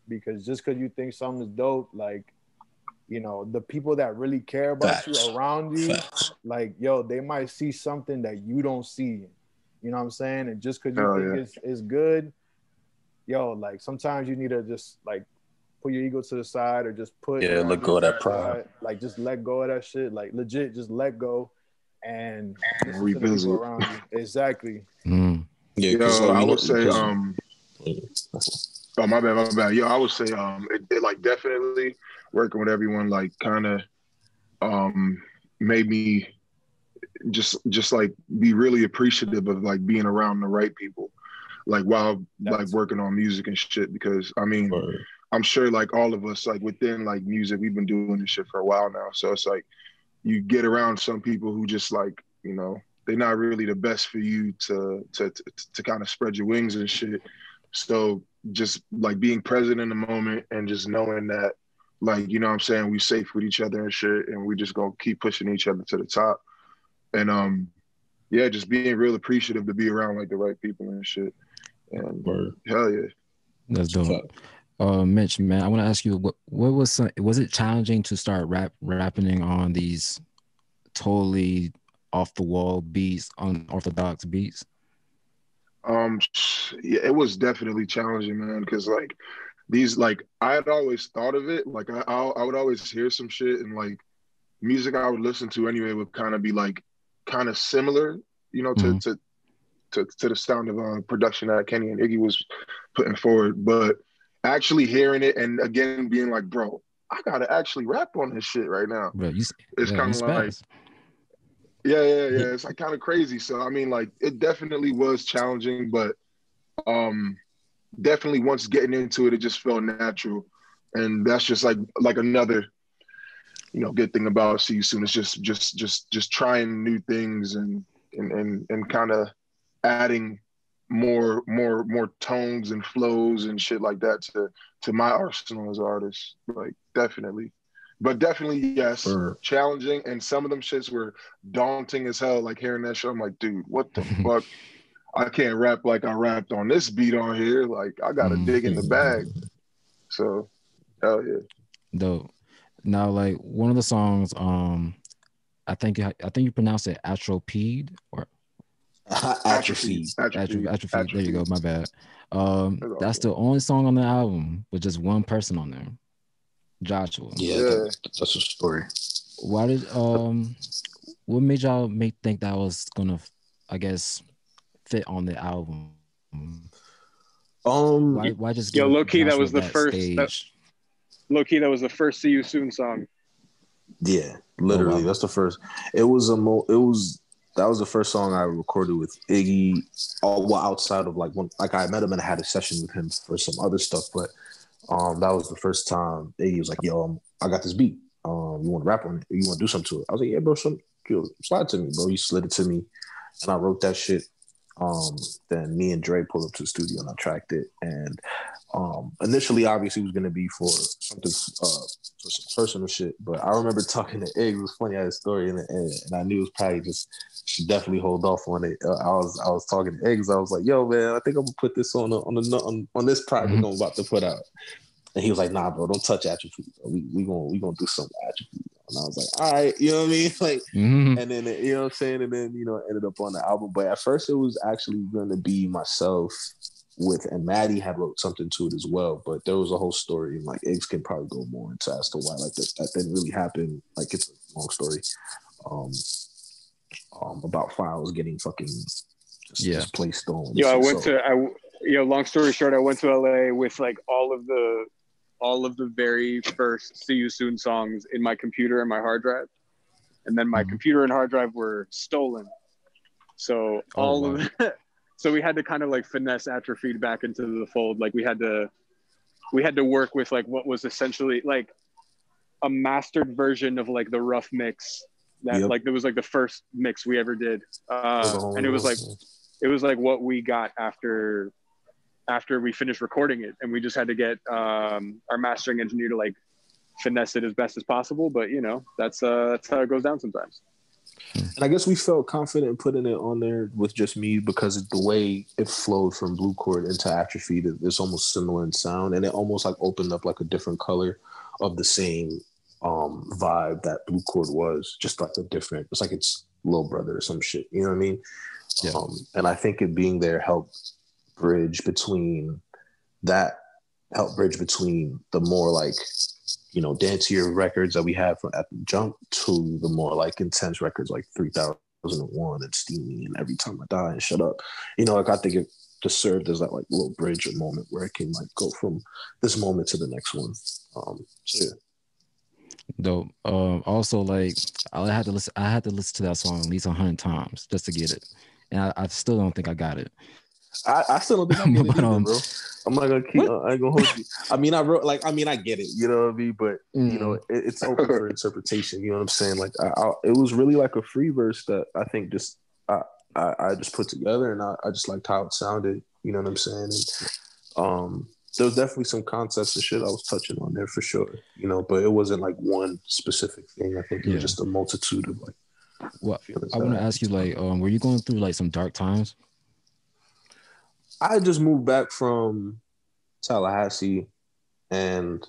because just because you think something's dope, like, you know, the people that really care about you around you, like, yo, they might see something that you don't see. You know what I'm saying? And just because you think it's good, yo, like sometimes you need to just like put your ego to the side, or just put let go of that pride. Like just let go of that shit. Like legit, just let go and listen to the revisit people around you. Exactly. Mm. Yeah, yo, I would say, oh my bad. Yo, I would say, it like definitely working with everyone, like kind of, made me just like be really appreciative of like being around the right people, like while like working on music and shit. Because I mean, I'm sure like all of us, like within like music, we've been doing this shit for a while now. So it's like you get around some people who just like, you know, they're not really the best for you to kind of spread your wings and shit. So just like being present in the moment and just knowing that, like, you know what I'm saying, we safe with each other and shit, and we just gonna keep pushing each other to the top. And yeah, just being real appreciative to be around like the right people and shit. And hell yeah. That's dope. Mitch, man, I want to ask you, what was it challenging to start rapping on these totally off the wall beats, unorthodox beats? Yeah, it was definitely challenging, man, because like these, like I had always thought of it, like I would always hear some shit, and like music I would listen to anyway would kind of be like kind of similar, you know, to the sound of production that Kenny and Iggy was putting forward. But actually hearing it and again being like, bro, I gotta actually rap on this shit right now. Bro, it's kind of like, yeah. It's like kind of crazy. So I mean, like it definitely was challenging, but definitely once getting into it, it just felt natural. And that's just like another, you know, good thing about See You Soon. It's just trying new things and kind of adding more tones and flows and shit like that to my arsenal as an artist. Like definitely. But definitely, yes, challenging. And some of them shits were daunting as hell. Like hearing that shit, I'm like, dude, what the fuck? I can't rap like I rapped on this beat on here. Like I gotta dig in the bag. So hell yeah. Dope. Now, like one of the songs, I think you pronounce it atrophied or atrophied. There you go. My bad. That's the only song on the album with just one person on there, Joshua. Yeah. That's a story. Why did what made y'all think that was gonna, I guess, fit on the album? Why just give low key Joshua that was the first stage? Low key that was the first See You Soon song. Yeah, literally, that's the first. That was the first song I recorded with Iggy. Outside of like when I met him and I had a session with him for some other stuff, but that was the first time Iggy was like, "Yo, I got this beat. You want to rap on it? You want to do something to it?" I was like, "Yeah, bro, slide to me, bro." He slid it to me, and I wrote that shit. Then me and Dre pulled up to the studio and I tracked it. And initially, obviously, it was going to be for something, for some personal shit. But I remember talking to Eggs. It was funny, I had a story in the end, and I knew it was probably just, should definitely hold off on it. I was talking to Eggs. I was like, "Yo, man, I think I'm gonna put this on this project I'm about to put out." And he was like, "Nah, bro, don't touch Atrophy. We gonna do some Atrophy." And I was like, "All right," you know what I mean? Like, and then you know what I'm saying, and then it ended up on the album. But at first, it was actually gonna be myself and Maddie had wrote something to it as well. But there was a whole story, and like Eggs can probably go more into as to why like that didn't really happen. Like it's a long story. About files getting fucking just placed on. Long story short, I went to LA with like all of the very first See You Soon songs in my computer and my hard drive. And then my computer and hard drive were stolen. So so we had to kind of like finesse Atrophied back into the fold. Like we had to work with like what was essentially like a mastered version of like the rough mix that like, there was like the first mix we ever did. And it was like what we got after we finished recording it, and we just had to get our mastering engineer to like finesse it as best as possible. But you know, that's how it goes down sometimes. And I guess we felt confident putting it on there with just me because the way it flowed from Blue Chord into Atrophy, it's almost similar in sound, and it almost like opened up like a different color of the same vibe that Blue Chord was, just like a different. It's like it's little brother or some shit. You know what I mean? Yeah. And I think it being there helped bridge between the more like, you know, dancier records that we had from at the jump to the more like intense records like 3001 and Steamy and Every Time I Die and Shut Up. You know, like I think it just served as that like little bridge or moment where it can like go from this moment to the next one. So yeah. Dope. Also, like I had to listen to that song at least 100 times just to get it, and I still don't think I got it. I still don't think I get it either, bro. I'm not gonna keep. I ain't gonna hold you. I mean, I get it. You know what I mean? But you know, it's open for interpretation. You know what I'm saying? Like, it was really like a free verse that I think just I just put together, and I just liked how it sounded. You know what I'm saying? And there was definitely some concepts and shit I was touching on there for sure. You know, but it wasn't like one specific thing. I think it was just a multitude of like. Well, I want to ask you, like, were you going through like some dark times? I just moved back from Tallahassee, and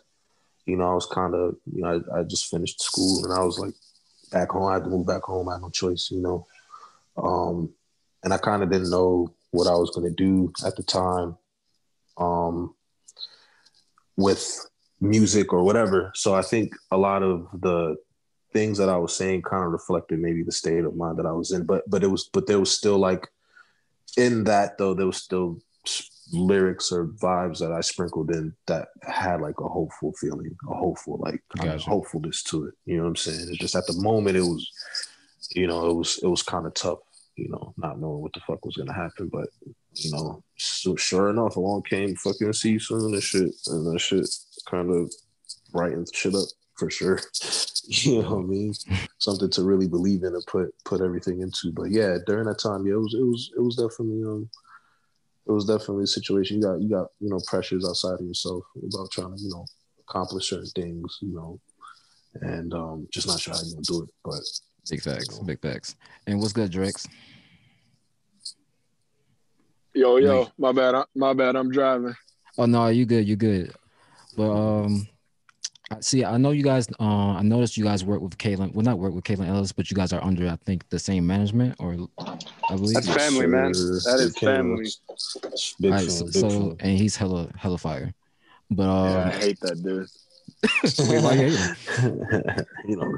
you know, I was kind of, you know, I just finished school, and I was like back home. I had to move back home. I had no choice, you know. And I kind of didn't know what I was going to do at the time, with music or whatever. So I think a lot of the things that I was saying kind of reflected maybe the state of mind that I was in. But there was still like. In that though, there was still lyrics or vibes that I sprinkled in that had like a hopeful feeling, a hopeful like kind of hopefulness to it. You know what I'm saying? It's just at the moment it was, you know, it was kind of tough, you know, not knowing what the fuck was gonna happen. But you know, so sure enough, along came fucking See You Soon and shit, and that shit kind of brightened shit up for sure. You know what I mean? Something to really believe in and put everything into. But yeah, during that time, yeah, it was definitely a situation. You got you know, pressures outside of yourself about trying to, you know, accomplish certain things, you know, and just not sure how you're gonna do it. But big facts, you know. big facts. And what's good, Drex? Yo, my bad. I'm driving. Oh no, you good. But see, I know you guys. I noticed you guys work with Caitlin. Well, not work with Caitlin Ellis, but you guys are under, I think, the same management, or I believe that's family, man. That is family. Big right, fan, so and he's hella fire. But yeah, I hate that dude. Wait, why you hate him? You know,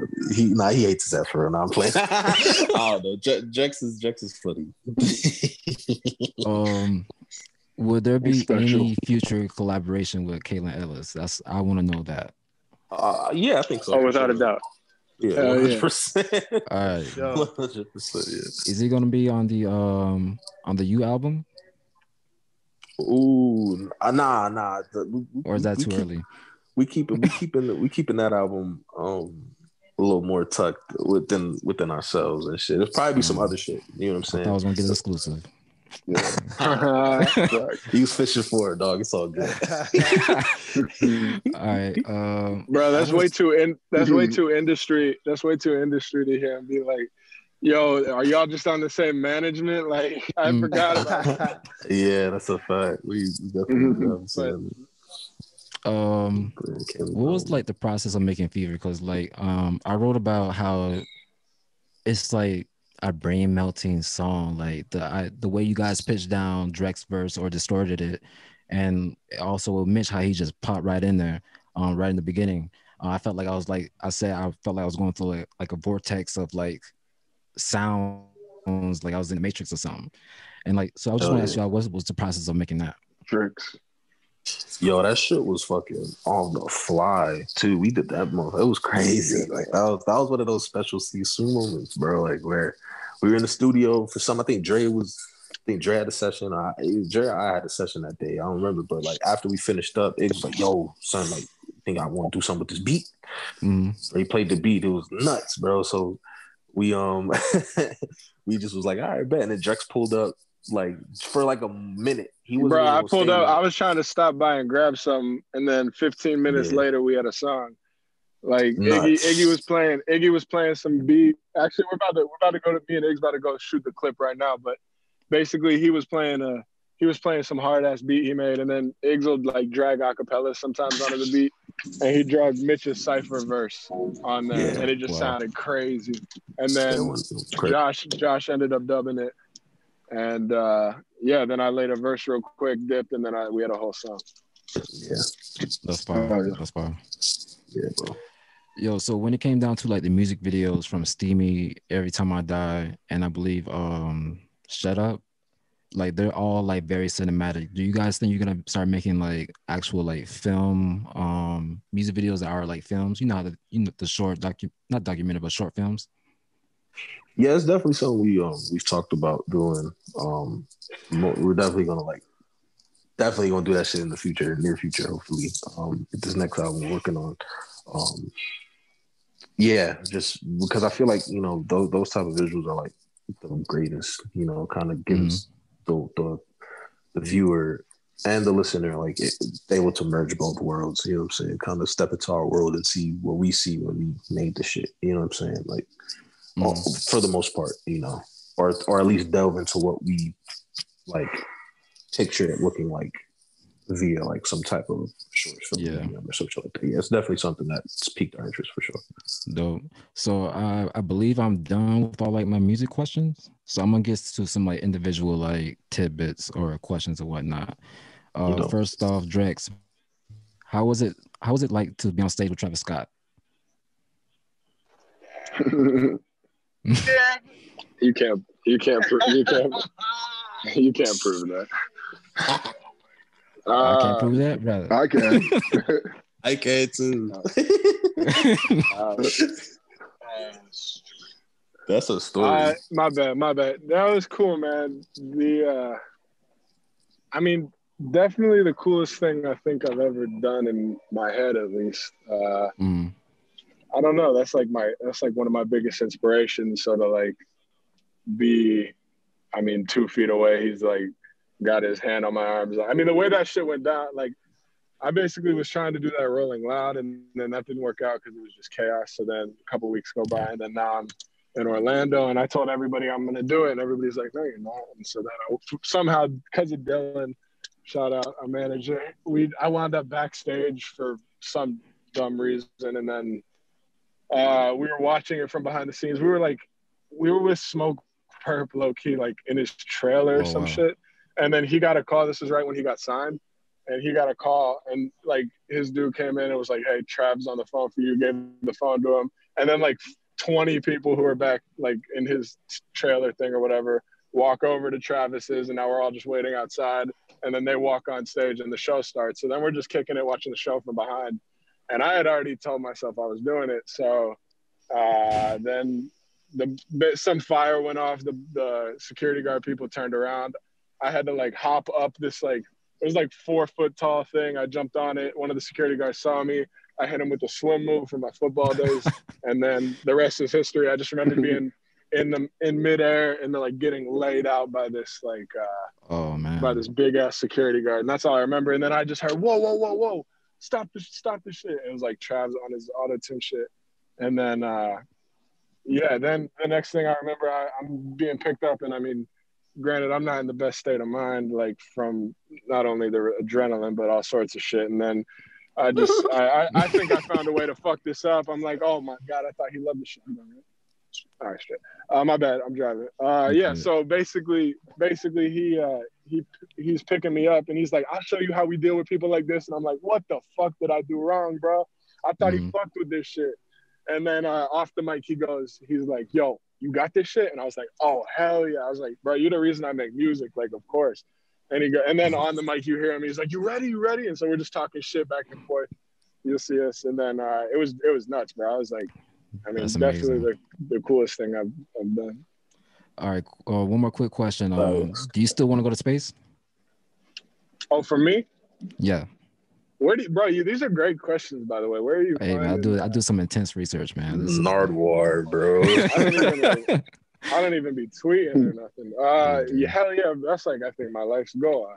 he hates his effort, and I'm playing. I don't know. Jex is funny. Would there be any future collaboration with Caitlin Ellis? I want to know that. Yeah, I think so. Oh, without a doubt. Yeah, 100%. All right, 100%. Yeah. Is he gonna be on the U album? Ooh, nah. Or is that too early? We keeping that album a little more tucked within ourselves and shit. There's probably be some other shit. You know what I'm saying? I thought I was gonna get an exclusive. Yeah. He was fishing for it, dog. It's all good. All right, bro. That's way too industry. That's way too industry to hear him be like, "Yo, are y'all just on the same management?" Like, I forgot about that. Yeah, that's a fact. We definitely what was like the process of making Fever? Because like I wrote about how it's like a brain melting song, like the way you guys pitched down Drex's verse or distorted it, and also with Mitch, how he just popped right in there right in the beginning. I felt like I was going through like a vortex of like sounds, like I was in the Matrix or something. And like, so I just want to ask you, what was the process of making that? Tricks. Yo, that shit was fucking on the fly too. We did that month. It was crazy. Like that was one of those special season moments, bro. Like where we were in the studio for some. I think Dre had a session. I had a session that day. I don't remember, but like after we finished up, it was like, yo, son, like I think I want to do something with this beat. So he played the beat. It was nuts, bro. So we we just was like, all right, bet. And then Drex pulled up like for like a minute. Bro, I pulled up. I was trying to stop by and grab something, and then 15 minutes later, we had a song. Like Iggy was playing some beat. Actually, we're about to go to me and Iggy's about to go shoot the clip right now. But basically, he was playing some hard ass beat he made, and then Iggs would like drag acapella sometimes onto the beat, and he dragged Mitch's cipher verse on there, and it just sounded crazy. And then Josh ended up dubbing it, and then I laid a verse real quick, dipped, and then we had a whole song. Yeah, that's fire. That's fire. Yeah, bro. Yo, so when it came down to like the music videos from Steamy, Every Time I Die, and I believe Shut Up, like they're all like very cinematic. Do you guys think you're gonna start making like actual like film music videos that are like films? You know the short not documentary but short films? Yeah, it's definitely something we've talked about doing. We're definitely gonna do that shit in the near future, hopefully. This next album we're working on. Just because I feel like, those type of visuals are like the greatest, kind of gives the viewer and the listener like able to merge both worlds, you know what I'm saying? Kind of step into our world and see what we see when we made the shit, you know what I'm saying? Like for the most part, or at least delve into what we like picture it looking like via like some type of short film or something like that. Yeah, it's definitely something that's piqued our interest for sure. Dope. So I believe I'm done with all like my music questions. So I'm gonna get to some like individual like tidbits or questions or whatnot. First off, Drex, how was it like to be on stage with Travis Scott? You can't prove that. I can't prove that, brother. I can. I can too. That's a story. My bad. That was cool, man. Definitely the coolest thing I think I've ever done in my head, at least. I don't know. That's like one of my biggest inspirations. So to like be, 2 feet away, he's like got his hand on my arms. The way that shit went down, like I basically was trying to do that Rolling Loud, and then that didn't work out because it was just chaos. So then a couple weeks go by, and then now I'm in Orlando, and I told everybody I'm gonna do it, and everybody's like, no, you're not. And so then somehow, because of Dylan, shout out our manager, I wound up backstage for some dumb reason, and then we were watching it from behind the scenes. We were with Smoke Perp low key, like in his trailer or some shit. And then he got a call. This is right when he got signed. And he got a call, and like his dude came in and was like, hey, Trav's on the phone for you, gave the phone to him. And then like 20 people who were back like in his trailer thing or whatever walk over to Travis's, and now we're all just waiting outside. And then they walk on stage and the show starts. So then we're just kicking it, watching the show from behind. And I had already told myself I was doing it. So then some fire went off. The security guard people turned around. I had to like hop up this like, it was like 4 foot tall thing. I jumped on it. One of the security guards saw me. I hit him with a swim move from my football days. And then the rest is history. I just remember being in midair and then like getting laid out by this like, by this big ass security guard. And that's all I remember. And then I just heard, whoa. Stop this shit. It was like Trav's on his auto-tune shit. And then, then the next thing I remember, I'm being picked up, and granted, I'm not in the best state of mind, like from not only the adrenaline, but all sorts of shit. And then I think I found a way to fuck this up. I'm like, oh my God, I thought he loved the shit. All right, straight. My bad, I'm driving. So basically he's picking me up, and he's like, I'll show you how we deal with people like this. And I'm like, what the fuck did I do wrong, bro? I thought he fucked with this shit. And then off the mic, he's like, yo, you got this shit? And I was like, oh, hell yeah. I was like, bro, you're the reason I make music. Like, of course. And then on the mic, you hear him. He's like, you ready? And so we're just talking shit back and forth. You'll see us. And then it was nuts, bro. I was like, definitely the coolest thing I've done. All right. One more quick question. Do you still want to go to space? Oh, for me? Yeah. These are great questions, by the way. Where are you? Hey, man, I do some intense research, man. Nardwar, bro. I don't even be tweeting or nothing. Hell yeah, that's like I think my life's goal.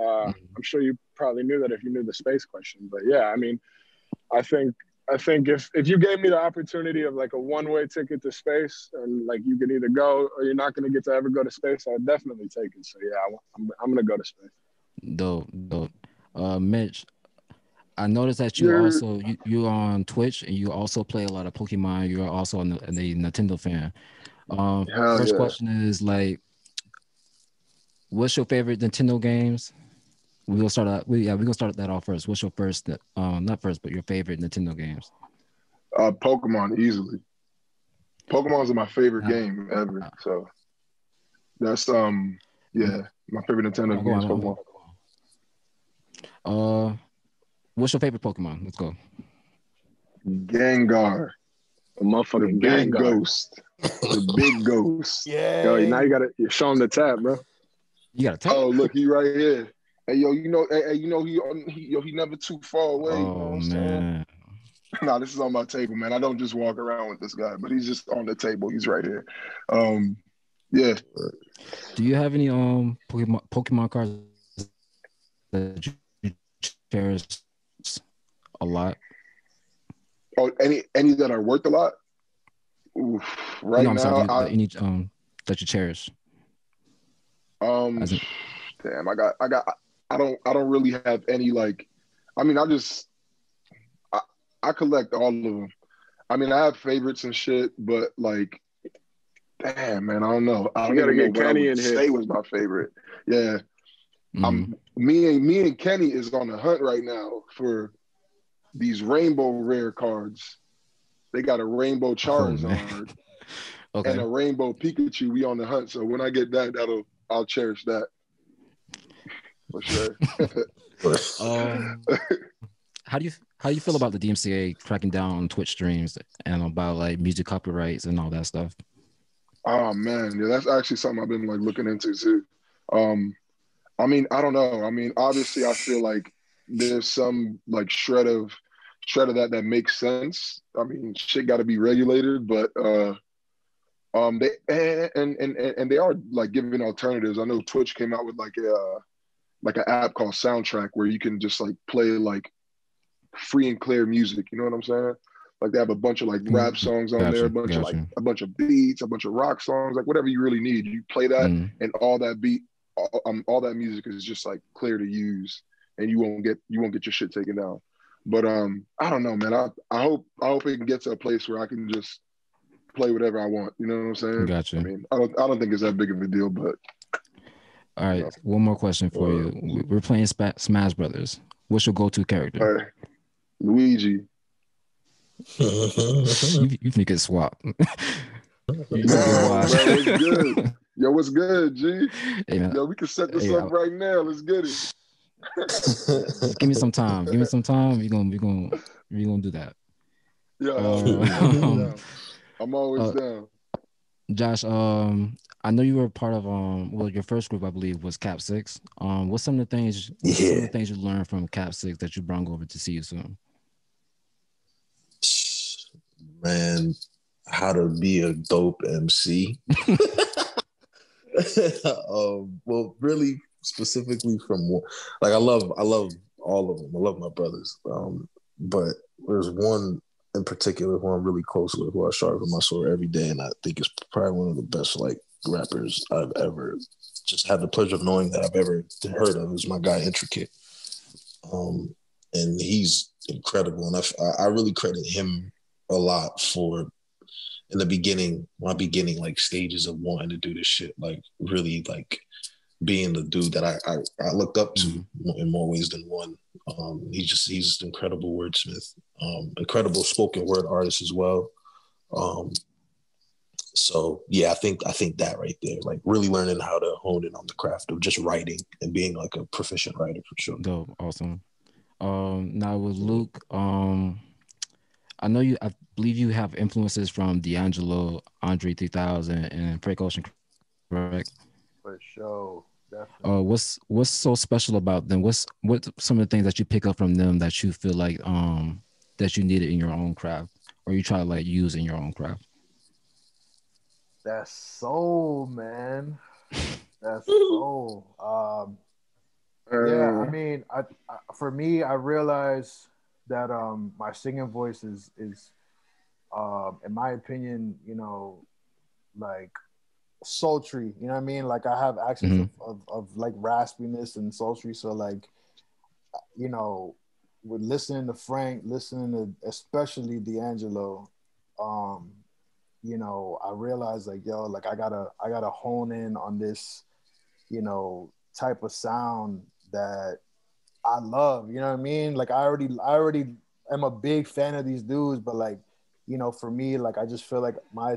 I'm sure you probably knew that if you knew the space question, but yeah, I think I think if you gave me the opportunity of like a one-way ticket to space, and like you can either go or you're not going to get to ever go to space, I'd definitely take it. So yeah, I'm going to go to space. Dope. Mitch, I noticed that you're on Twitch and you also play a lot of Pokemon. You're also a Nintendo fan. First question is like, what's your favorite Nintendo games? We're gonna start that off first. What's your first, not first, but your favorite Nintendo games? Pokemon, easily. Pokemon's my favorite game ever. So that's my favorite Nintendo game is Pokemon. What's your favorite Pokemon? Let's go. Gengar. A motherfucking big ghost. The big ghost. Yeah. Yo, now you show him the tab, bro. You gotta tap. Oh, look, he right here. Hey, yo, he never too far away. You know what I'm saying? Nah, this is on my table, man. I don't just walk around with this guy, but he's just on the table. He's right here. Yeah. Do you have any Pokemon cards that you cherish a lot? Oh, any that are worth a lot? Oof, right now, any that you cherish. Damn, I don't really have any like. I mean, I collect all of them. I mean, I have favorites and shit, but like, damn, man, I don't know. You gotta get Kenny in here. Stay was my favorite. Yeah, Mm-hmm. Me and Kenny is on the hunt right now for these rainbow rare cards. They got a rainbow Charizard and a rainbow Pikachu. We on the hunt, so when I get that, I'll cherish that for sure. How do you feel about the DMCA cracking down on Twitch streams and about like music copyrights and all that stuff? Oh man, yeah, that's actually something I've been like looking into too. I mean, I don't know. I mean, obviously, I feel like there's some like shred of that makes sense. I mean, shit got to be regulated, but they and they are like giving alternatives. I know Twitch came out with like an app called Soundtrack where you can just like play like free and clear music. You know what I'm saying? Like they have a bunch of like rap songs on there, a bunch of beats, a bunch of rock songs, like whatever you really need. You play that, and all that music is just like clear to use, and you won't get your shit taken down. But I don't know, man. I hope it can get to a place where I can just play whatever I want. You know what I'm saying? Gotcha. I mean, I don't think it's that big of a deal, but. All right, one more question for you. We're playing Smash Brothers. What's your go-to character? Luigi. You think it's swap. What's good? Yo, what's good, G? Hey, yo, we can set this up right now. Let's get it. Give me some time. We're gonna do that. Yeah, I'm always down. Josh, I know you were part of your first group I believe was Cap 6. What's some of the things you learned from Cap 6 that you brought over to See You Soon? Man, how to be a dope MC. Well, really specifically from like I love all of them. I love my brothers. But there's one in particular who I'm really close with, who I sharpen my sword every day, and I think is probably one of the best like rappers I've ever just had the pleasure of knowing that I've ever heard of. Is my guy Intricate, and he's incredible, and I really credit him a lot for in the beginning, my beginning like stages of wanting to do this shit, like really like being the dude that I looked up to in more ways than one. He's just incredible wordsmith, incredible spoken word artist as well. So yeah, I think that right there, like really learning how to hone in on the craft of just writing and being like a proficient writer for sure. Dope, awesome. Now with Luke, I believe you have influences from D'Angelo, Andre 3000, and Frank Ocean, correct? For sure. Definitely. What's so special about them? What some of the things that you pick up from them that you feel like that you needed in your own craft, or you try to like use in your own craft? That's soul, man. That's soul. Yeah, I mean, for me, I realized that my singing voice is in my opinion, like sultry. You know what I mean? Like I have accents of like raspiness and sultry. So like, with listening to Frank, listening to especially D'Angelo, I realized like, yo, like I gotta hone in on this, type of sound that I love. You know what I mean? Like I already am a big fan of these dudes, but like, for me, like I just feel like my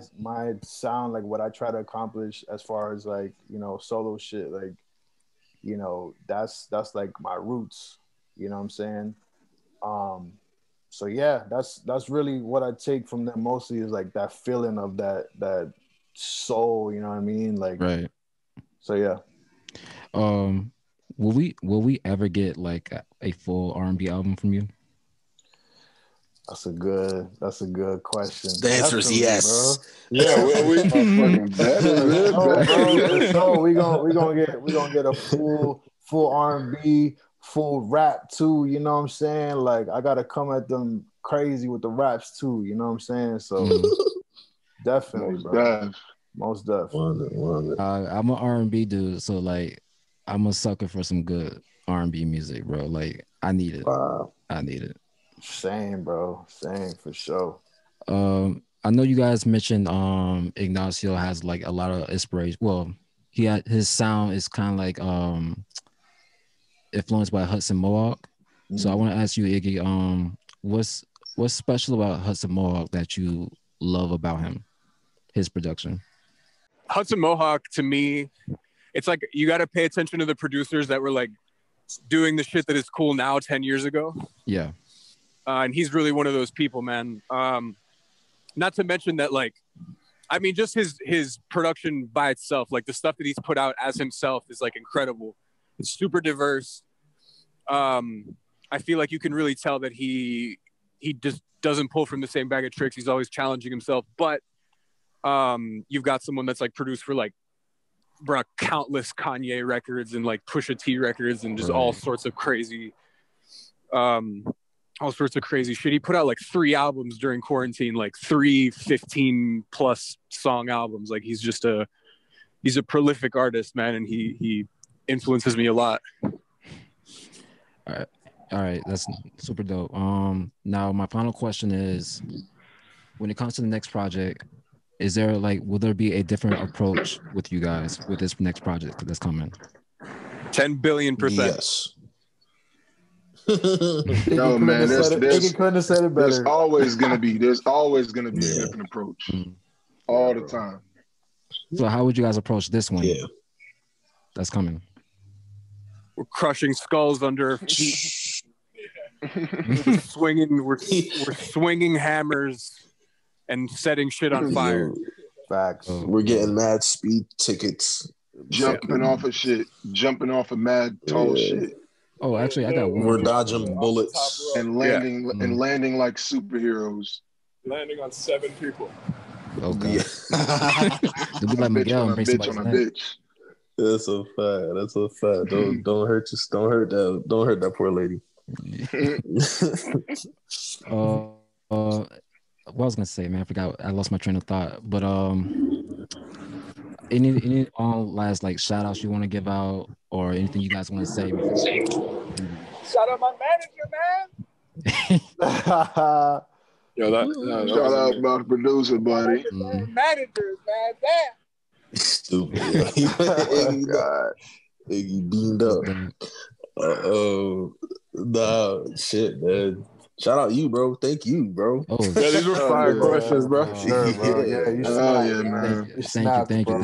sound, like what I try to accomplish as far as like, solo shit, like, that's like my roots. You know what I'm saying? So yeah, that's really what I take from them mostly is like that feeling of that soul, you know what I mean? Like, right. So yeah. Will we ever get like a full R&B album from you? That's a good question. The answer is yes. Bro. Yeah, we fucking bet. So we gonna get a full R&B, full rap too. You know what I'm saying? Like I gotta come at them crazy with the raps too. You know what I'm saying? So definitely, bro. Most definitely. I'm an R&B dude, so like I'm a sucker for some good R&B music, bro. Like I need it. Wow. I need it. Same, bro. Same for sure. I know you guys mentioned Ignacio has like a lot of inspiration. Well, his sound is kind of like influenced by Hudson Mohawk. Mm-hmm. So I want to ask you, Iggy, what's special about Hudson Mohawk that you love about him, his production? Hudson Mohawk, to me, it's like you got to pay attention to the producers that were like doing the shit that is cool now 10 years ago. Yeah. And he's really one of those people, man. Not to mention that, like, I mean, just his production by itself, like the stuff that he's put out as himself is like incredible. It's super diverse. I feel like you can really tell that he just doesn't pull from the same bag of tricks. He's always challenging himself. But you've got someone that's like produced for like, bro, countless Kanye records and like Pusha T records and just all sorts of crazy shit. He put out like 3 albums during quarantine, like 3 15+ song albums. Like he's a prolific artist, man, and he influences me a lot. All right, that's super dope. Now my final question is, when it comes to the next project, will there be a different approach with you guys with this next project that's coming? 10 billion%. Yes. No, man, there's always gonna be a different approach. All the time. So how would you guys approach this one? Yeah. That's coming. We're crushing skulls under our feet. We're swinging hammers and setting shit on fire. Facts. We're getting mad speed tickets. Jumping off of mad tall shit. Oh, actually, I got one. We're dodging bullets and landing like superheroes. Landing on 7 people. Okay. Do be like Miguel and bring somebody on a bitch. That's a fact. Don't hurt that poor lady. What I was gonna say, man, I forgot. I lost my train of thought. But any last like shout outs you want to give out or anything you guys want to say? Shout out my manager, man. Shout out my producer, buddy. Managers, man. Damn. Stupid. Iggy beamed up. Nah, shit, man. Shout out you, bro. Thank you, bro. Oh, yeah, these were fire questions, bro. Sure, bro. Yeah, you snapped, man. Thank you.